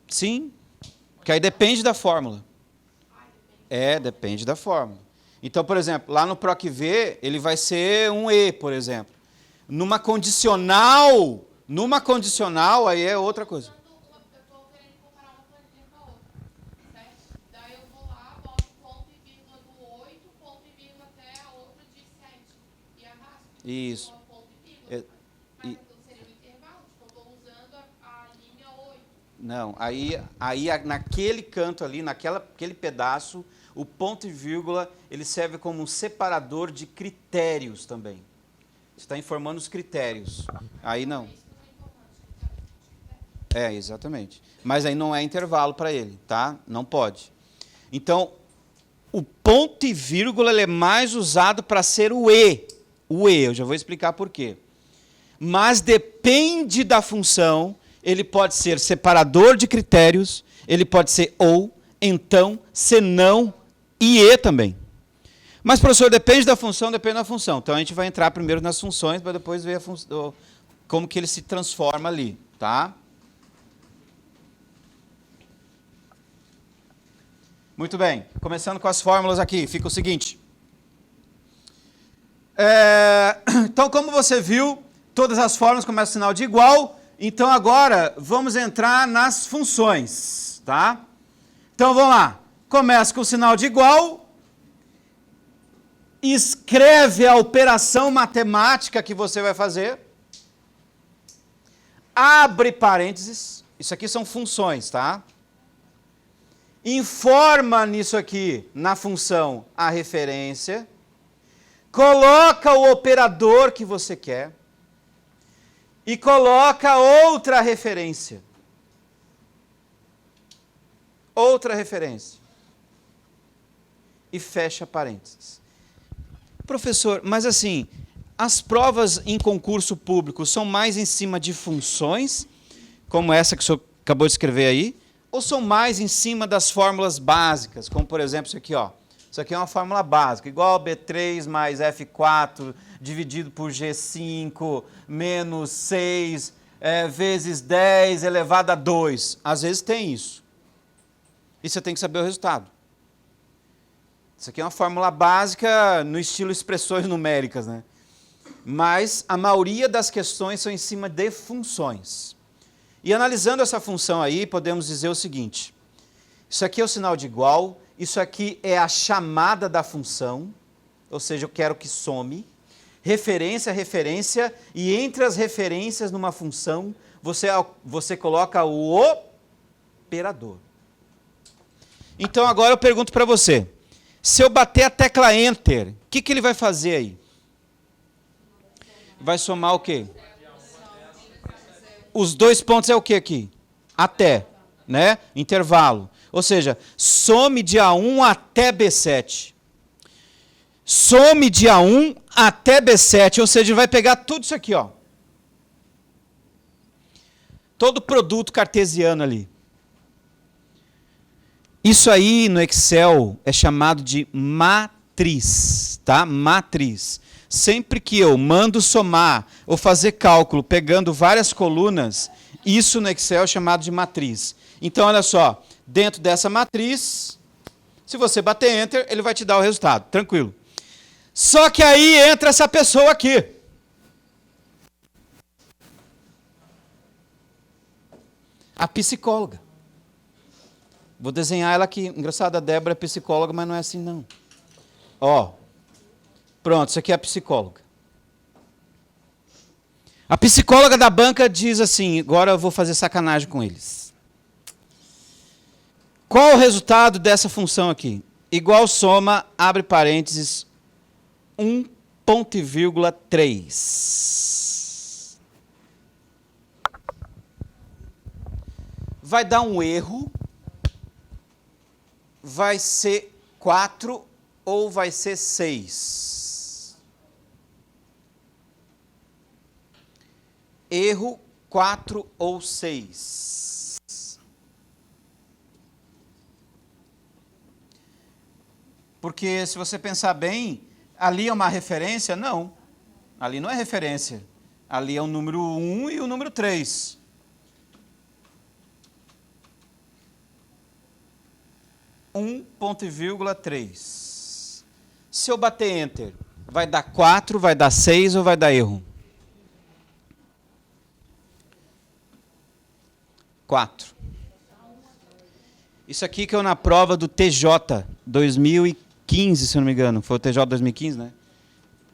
Sim, porque aí depende da fórmula. Depende da fórmula. Então, por exemplo, lá no PROC-V, ele vai ser um E, por exemplo. Numa condicional, aí é outra coisa. Eu estou querendo comparar uma planilha com a outra, certo? Daí eu vou lá, boto ponto e vírgula do 8, ponto e vírgula até a outra de 7. E arrasto. Isso. Uma ponto e vírgula. Mas então seria um intervalo, tipo, eu estou usando a linha 8. Não, aí naquele canto ali, naquele pedaço, o ponto e vírgula, ele serve como um separador de critérios também. Você está informando os critérios. Aí não. Exatamente. Mas aí não é intervalo para ele, tá? Não pode. Então, o ponto e vírgula ele é mais usado para ser o E. O E, eu já vou explicar por quê. Mas depende da função, ele pode ser separador de critérios, ele pode ser ou, então, senão e E também. Mas, professor, depende da função. Então, a gente vai entrar primeiro nas funções, para depois ver como que ele se transforma ali, tá? Muito bem. Começando com as fórmulas aqui, fica o seguinte. Então, como você viu, todas as fórmulas começam com sinal de igual. Então, agora, vamos entrar nas funções, tá? Então, vamos lá. Começa com o sinal de igual. Escreve a operação matemática que você vai fazer. abre parênteses, isso aqui são funções, tá? Informa nisso aqui, na função, a referência, coloca o operador que você quer e coloca outra referência. Outra referência. E fecha parênteses. Professor, mas assim, as provas em concurso público são mais em cima de funções, como essa que o senhor acabou de escrever aí, ou são mais em cima das fórmulas básicas, como por exemplo isso aqui, ó. Isso aqui é uma fórmula básica, igual B3 mais F4 dividido por G5 menos 6 vezes 10 elevado a 2. Às vezes tem isso. E você tem que saber o resultado. Isso aqui é uma fórmula básica no estilo expressões numéricas, né? Mas a maioria das questões são em cima de funções. E analisando essa função aí, podemos dizer o seguinte. Isso aqui é o sinal de igual, isso aqui é a chamada da função, ou seja, eu quero que some. Referência, referência, e entre as referências numa função, você coloca o operador. Então agora eu pergunto para você, se eu bater a tecla Enter, o que ele vai fazer aí? Vai somar o quê? Os 2 pontos é o que aqui? Até, né? Intervalo. Ou seja, some de A1 até B7. Some de A1 até B7, ou seja, vai pegar tudo isso aqui, ó. Todo produto cartesiano ali. Isso aí no Excel é chamado de matriz, tá? Matriz. Sempre que eu mando somar ou fazer cálculo pegando várias colunas, isso no Excel é chamado de matriz. Então, olha só, dentro dessa matriz, se você bater Enter, ele vai te dar o resultado, tranquilo. Só que aí entra essa pessoa aqui. A psicóloga. Vou desenhar ela aqui. Engraçado, a Débora é psicóloga, mas não é assim não. Ó, pronto, isso aqui é a psicóloga. A psicóloga da banca diz assim, agora eu vou fazer sacanagem com eles. Qual o resultado dessa função aqui? Igual soma, abre parênteses, 1,3. Vai dar um erro, vai ser 4 ou vai ser 6. Erro 4 ou 6. Porque se você pensar bem, ali é uma referência? Não. Ali não é referência. Ali é o número 1 e o número 3. Ponto e vírgula 3. Se eu bater Enter, vai dar 4, vai dar 6 ou vai dar erro? 4. Isso aqui que eu na prova do TJ 2015, se eu não me engano. Foi o TJ 2015, né?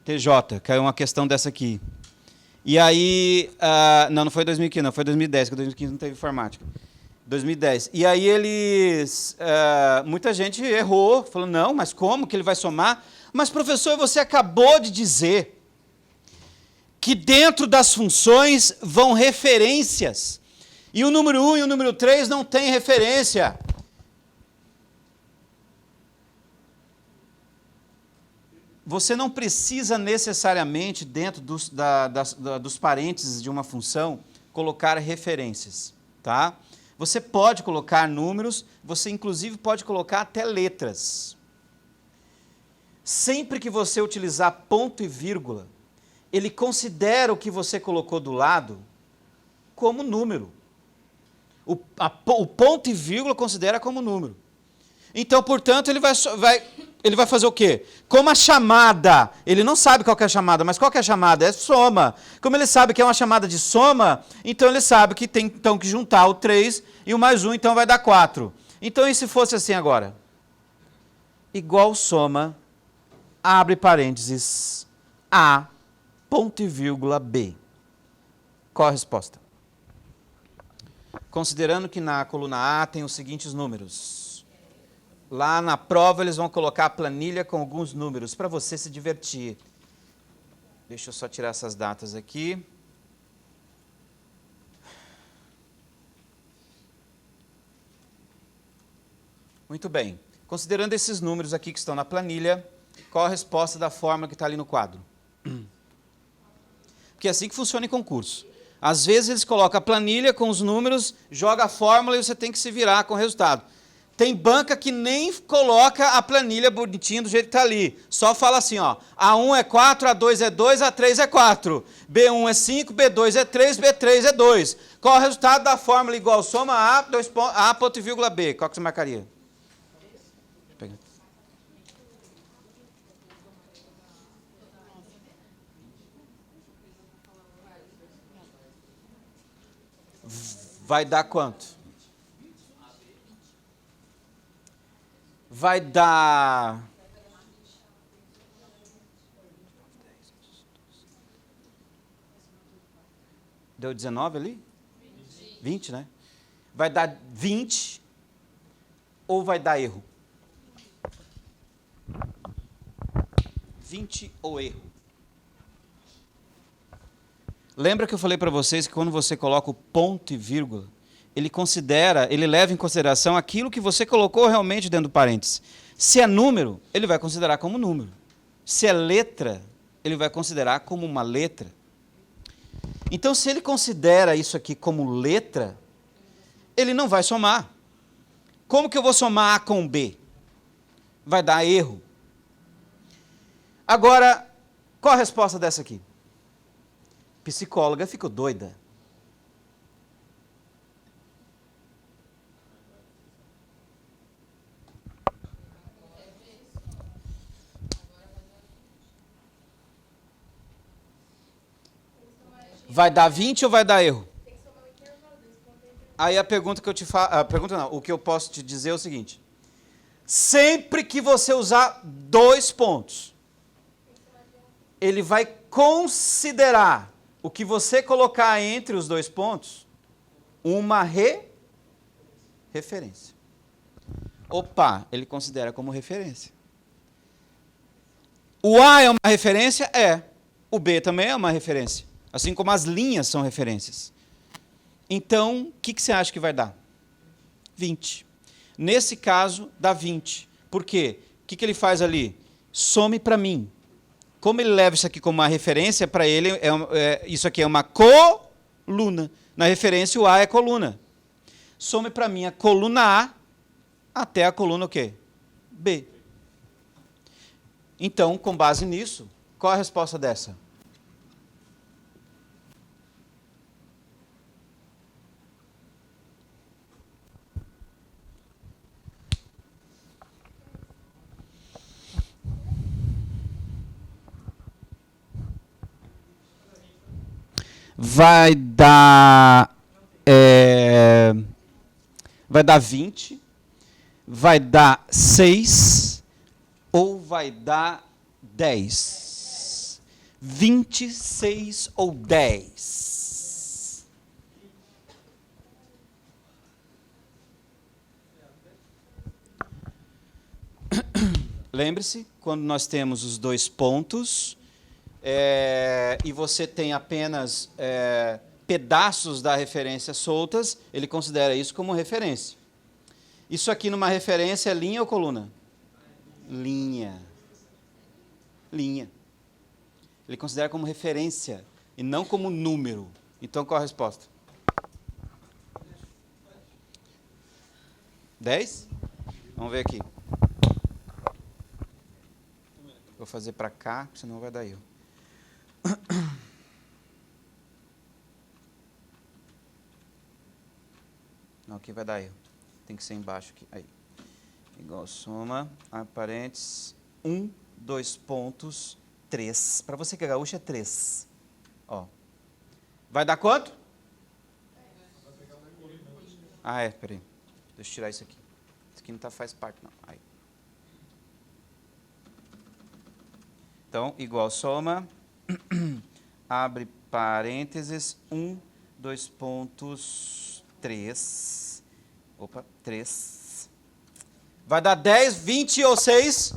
TJ, caiu uma questão dessa aqui. E aí, não foi 2015, não, foi 2010, porque 2015 não teve informática. 2010. E aí eles, muita gente errou, falou, não, mas como que ele vai somar? Mas professor, você acabou de dizer que dentro das funções vão referências. E o número 1 e o número 3 não tem referência. Você não precisa necessariamente, dentro dos parênteses de uma função, colocar referências, tá? Você pode colocar números, você inclusive pode colocar até letras. Sempre que você utilizar ponto e vírgula, ele considera o que você colocou do lado como número. O ponto e vírgula considera como número. Então, portanto, ele vai fazer o quê? Como a chamada, ele não sabe qual que é a chamada, mas qual que é a chamada? É soma. Como ele sabe que é uma chamada de soma, então ele sabe que tem então que juntar o 3 e o mais 1, então vai dar 4. Então, e se fosse assim agora? Igual soma, abre parênteses, A, ponto e vírgula, B. Qual a resposta? considerando que na coluna A tem os seguintes números. Lá na prova eles vão colocar a planilha com alguns números, para você se divertir. Deixa eu só tirar essas datas aqui. Muito bem. Considerando esses números aqui que estão na planilha, qual a resposta da fórmula que está ali no quadro? Porque é assim que funciona em concurso. Às vezes eles colocam a planilha com os números, joga a fórmula e você tem que se virar com o resultado. Tem banca que nem coloca a planilha bonitinha do jeito que está ali. Só fala assim, ó, A1 é 4, A2 é 2, A3 é 4. B1 é 5, B2 é 3, B3 é 2. Qual o resultado da fórmula igual soma A, A ponto e vírgula B? Qual que você marcaria? Pega. Vai dar quanto? Vai dar... Deu 19 ali? 20, né? Vai dar 20 ou vai dar erro? 20 ou erro? Lembra que eu falei para vocês que quando você coloca o ponto e vírgula, ele leva em consideração aquilo que você colocou realmente dentro do parênteses. Se é número, ele vai considerar como número. Se é letra, ele vai considerar como uma letra. Então, se ele considera isso aqui como letra, ele não vai somar. Como que eu vou somar A com B? Vai dar erro. Agora, qual a resposta dessa aqui? Psicóloga ficou doida. Vai dar 20 ou vai dar erro? Aí a pergunta que eu te faço, o que eu posso te dizer é o seguinte: sempre que você usar 2 pontos, ele vai considerar o que você colocar entre os 2 pontos uma referência. Opa, ele considera como referência. O A é uma referência? É. O B também é uma referência. Assim como as linhas são referências. Então, o que você acha que vai dar? 20. Nesse caso, dá 20. Por quê? O que ele faz ali? Some para mim. Como ele leva isso aqui como uma referência, para ele, isso aqui é uma coluna. Na referência, o A é coluna. Some para mim a coluna A até a coluna o quê? B. Então, com base nisso, qual a resposta dessa? Vai dar 20, vai dar 6 ou vai dar 10? 26 ou 10? Lembre-se, quando nós temos os 2 pontos, e você tem apenas pedaços da referência soltas, ele considera isso como referência. Isso aqui numa referência é linha ou coluna? Linha. Linha. Ele considera como referência e não como número. Então, qual a resposta? 10? Vamos ver aqui. Vou fazer para cá, senão vai dar erro. Não, aqui vai dar erro. Tem que ser embaixo aqui. Aí. Igual soma, parênteses, 1, 2 pontos, 3. Para você que é gaúcho é 3. Ó. Vai dar quanto? Peraí. Deixa eu tirar isso aqui. Isso aqui não faz parte, não. Aí. Então, igual soma, abre parênteses, 1, 2 pontos, 3. Opa, 3. Vai dar 10, 20 ou 6?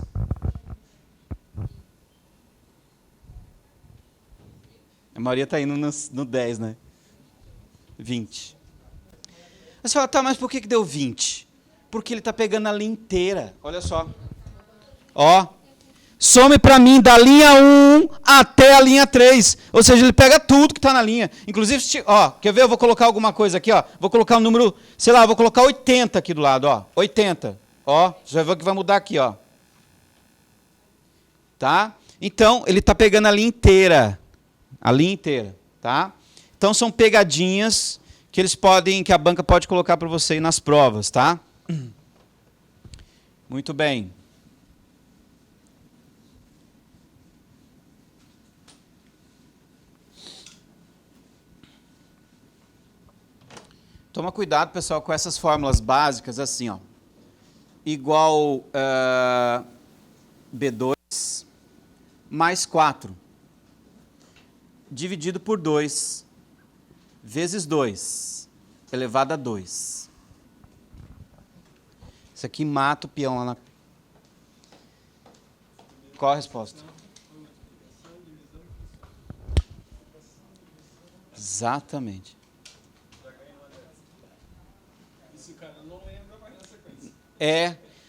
A maioria está indo no 10, né? 20. Você fala, tá, mas por que deu 20? Porque ele está pegando a linha inteira. Olha só. Ó. Some para mim da linha 1 até a linha 3. Ou seja, ele pega tudo que está na linha. Inclusive, ó, quer ver? Eu vou colocar alguma coisa aqui, ó. Vou colocar um número, sei lá, vou colocar 80 aqui do lado, ó. 80. Ó, você vai ver o que vai mudar aqui, ó. Tá? Então, ele está pegando a linha inteira. A linha inteira, tá? Então, são pegadinhas que a banca pode colocar para você aí nas provas, tá? Muito bem. Toma cuidado, pessoal, com essas fórmulas básicas, assim, ó. Igual B2 mais 4, dividido por 2, vezes 2, elevado a 2. Isso aqui mata o peão lá na... Qual a resposta? Exatamente.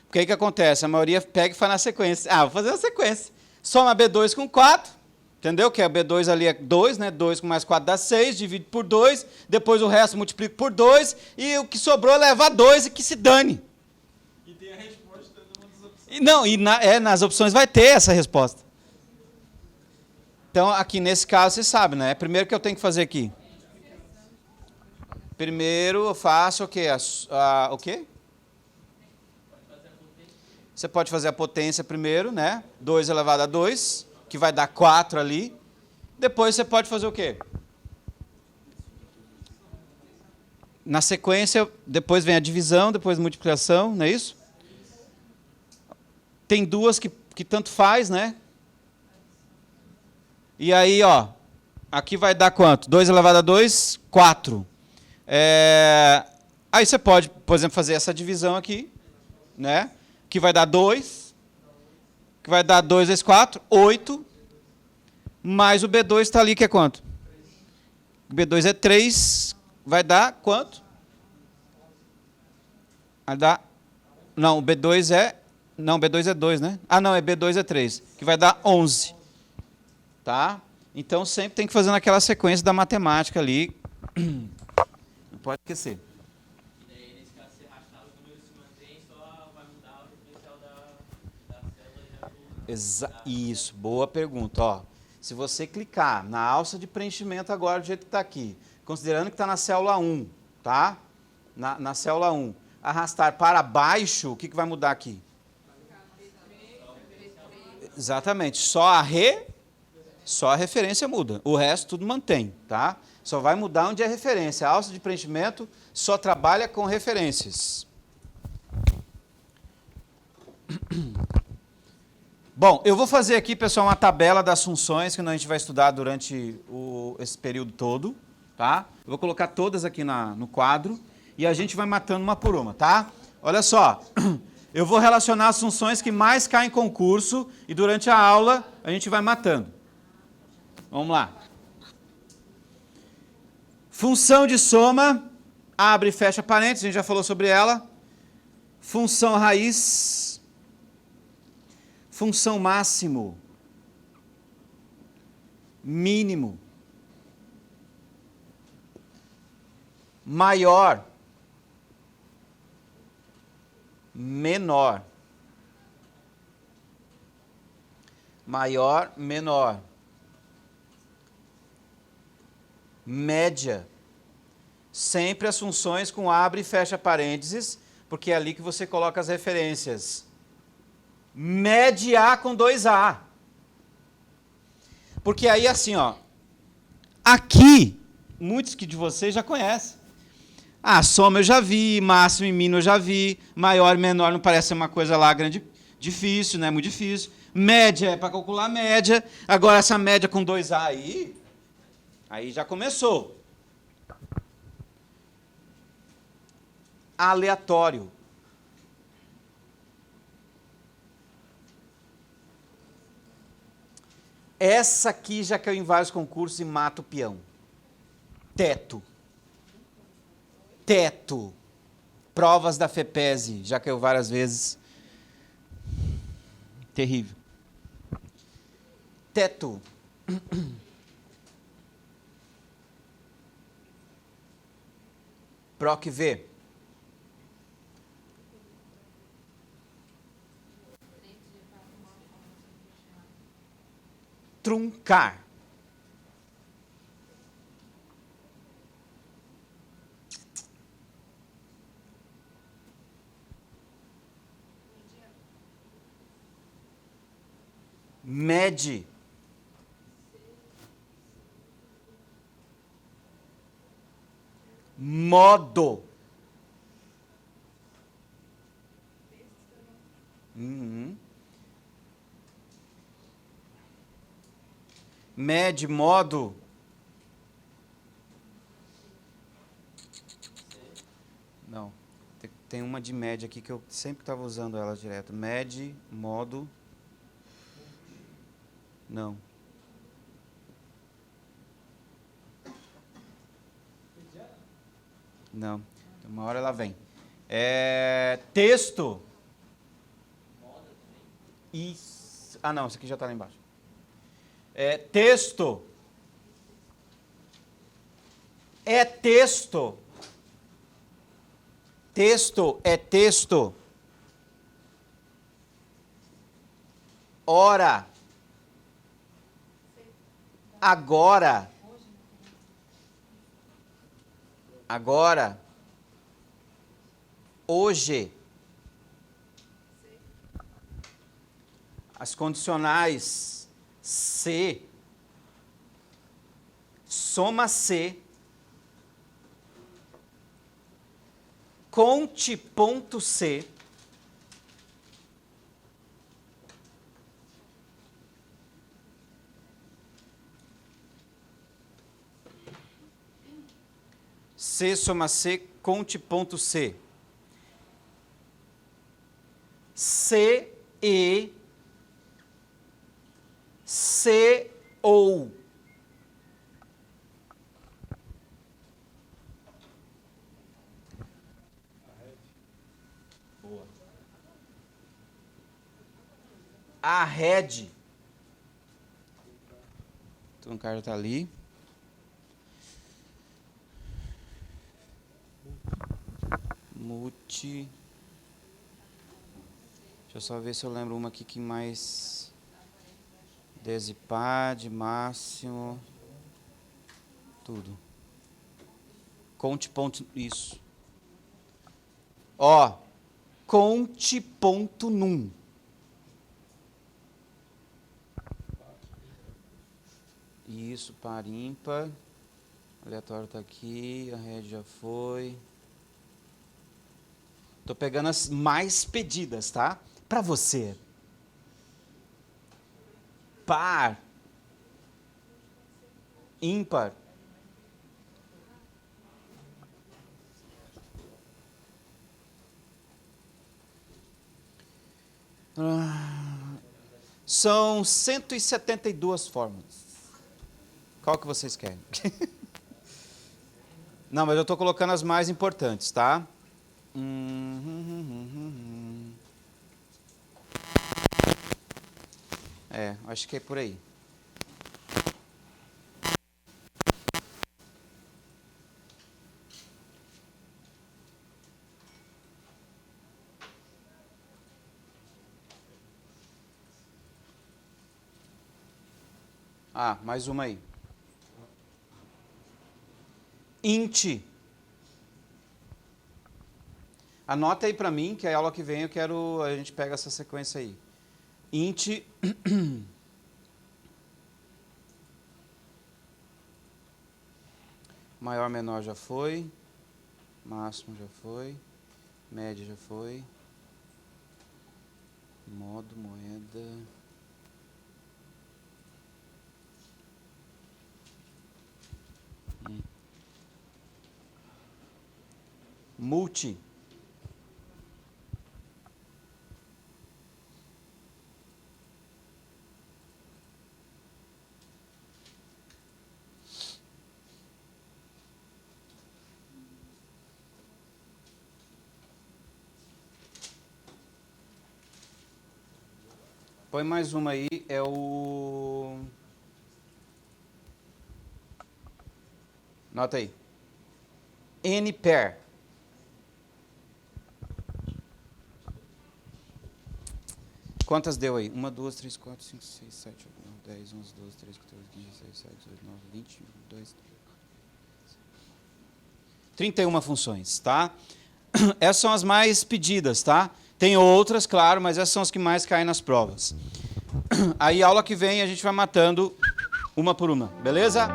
Porque aí que acontece? A maioria pega e faz na sequência. Ah, vou fazer na sequência. Soma B2 com 4, entendeu? Que a B2 ali é 2, né? 2 com mais 4 dá 6, divide por 2, depois o resto multiplica por 2, e o que sobrou leva a 2 e que se dane. E tem a resposta numa das opções. E não, nas opções vai ter essa resposta. Então, aqui nesse caso, você sabe, né? Primeiro que eu tenho que fazer aqui. Primeiro eu faço o quê? O quê? Você pode fazer a potência primeiro, né? 2 elevado a 2, que vai dar 4 ali. Depois você pode fazer o quê? Na sequência, depois vem a divisão, depois a multiplicação, não é isso? Tem duas que tanto faz, né? E aí, ó, aqui vai dar quanto? 2 elevado a 2, 4. Aí você pode, por exemplo, fazer essa divisão aqui, né? Que vai dar 2, que vai dar 2 vezes 4, 8, mais o B2 está ali, que é quanto? O B2 é 3, vai dar quanto? Vai dar... Não, o B2 é... Não, B2 é 2, né? Ah, não, B2 é 3, que vai dar 11. Tá? Então, sempre tem que fazer naquela sequência da matemática ali. Não pode esquecer. Isso, boa pergunta. Ó, se você clicar na alça de preenchimento agora, do jeito que está aqui, considerando que está na célula 1, tá? Na célula 1, arrastar para baixo, o que vai mudar aqui? Exatamente, só a referência muda, o resto tudo mantém, tá? Só vai mudar onde é referência. A alça de preenchimento só trabalha com referências. Bom, eu vou fazer aqui, pessoal, uma tabela das funções que a gente vai estudar durante esse período todo, tá? Eu vou colocar todas aqui no quadro e a gente vai matando uma por uma, tá? Olha só, eu vou relacionar as funções que mais caem em concurso e durante a aula a gente vai matando. Vamos lá. Função de soma, abre e fecha parênteses, a gente já falou sobre ela. Função raiz. Função máximo, mínimo, maior, menor, maior, menor, média, sempre as funções com abre e fecha parênteses, porque é ali que você coloca as referências. Média com 2A. Porque aí assim, ó, aqui, muitos que de vocês já conhecem. Ah, soma eu já vi, máximo e mínimo eu já vi, maior e menor não parece ser uma coisa lá grande, difícil, não é muito difícil. Média é para calcular a média. Agora essa média com 2A aí já começou. aleatório. Essa aqui já caiu em vários concursos e mata o peão. Teto. Teto. Provas da FEPESE, já caiu várias vezes. Terrível. Teto. PROC V. Truncar. Mede. Modo. Mede, modo. Não. Tem uma de média aqui que eu sempre estava usando ela direto. Mede, modo. Não. Não. Uma hora ela vem. Texto. Isso. Ah, não. Esse aqui já está lá embaixo. Texto. É texto. Texto é texto. Ora. Agora. Agora. Hoje. As condicionais se, soma se, conte ponto se, se soma se, conte ponto se, se e se ou. Boa. A rede. Então o cara tá ali. Multi. Deixa eu só ver se eu lembro uma aqui que mais. Desipad, máximo. Tudo. Conte ponto. Isso. Ó. Conte ponto num. Isso, par ímpar. Aleatório tá aqui. A rede já foi. Tô pegando as mais pedidas, tá? Para você. Par. Ímpar. São 172 fórmulas. Qual que vocês querem? Não, mas eu estou colocando as mais importantes, tá? Acho que é por aí. Ah, mais uma aí. Int. Anota aí para mim, que a aula que vem eu quero, a gente pega essa sequência aí. Int. Maior, menor já foi. Máximo já foi. Média já foi. Modo, moeda. Multi. Põe mais uma aí, é o... Nota aí. N-pair. Quantas deu aí? 1, 2, 3, 4, 5, 6, 7, 8, 9, 10, 11, 12, 13, 14, 15, 16, 17, 18, 19, 20, 22, 31 funções, tá? Essas são as mais pedidas, tá? Tem outras, claro, mas essas são as que mais caem nas provas. Aí, aula que vem, a gente vai matando uma por uma, beleza?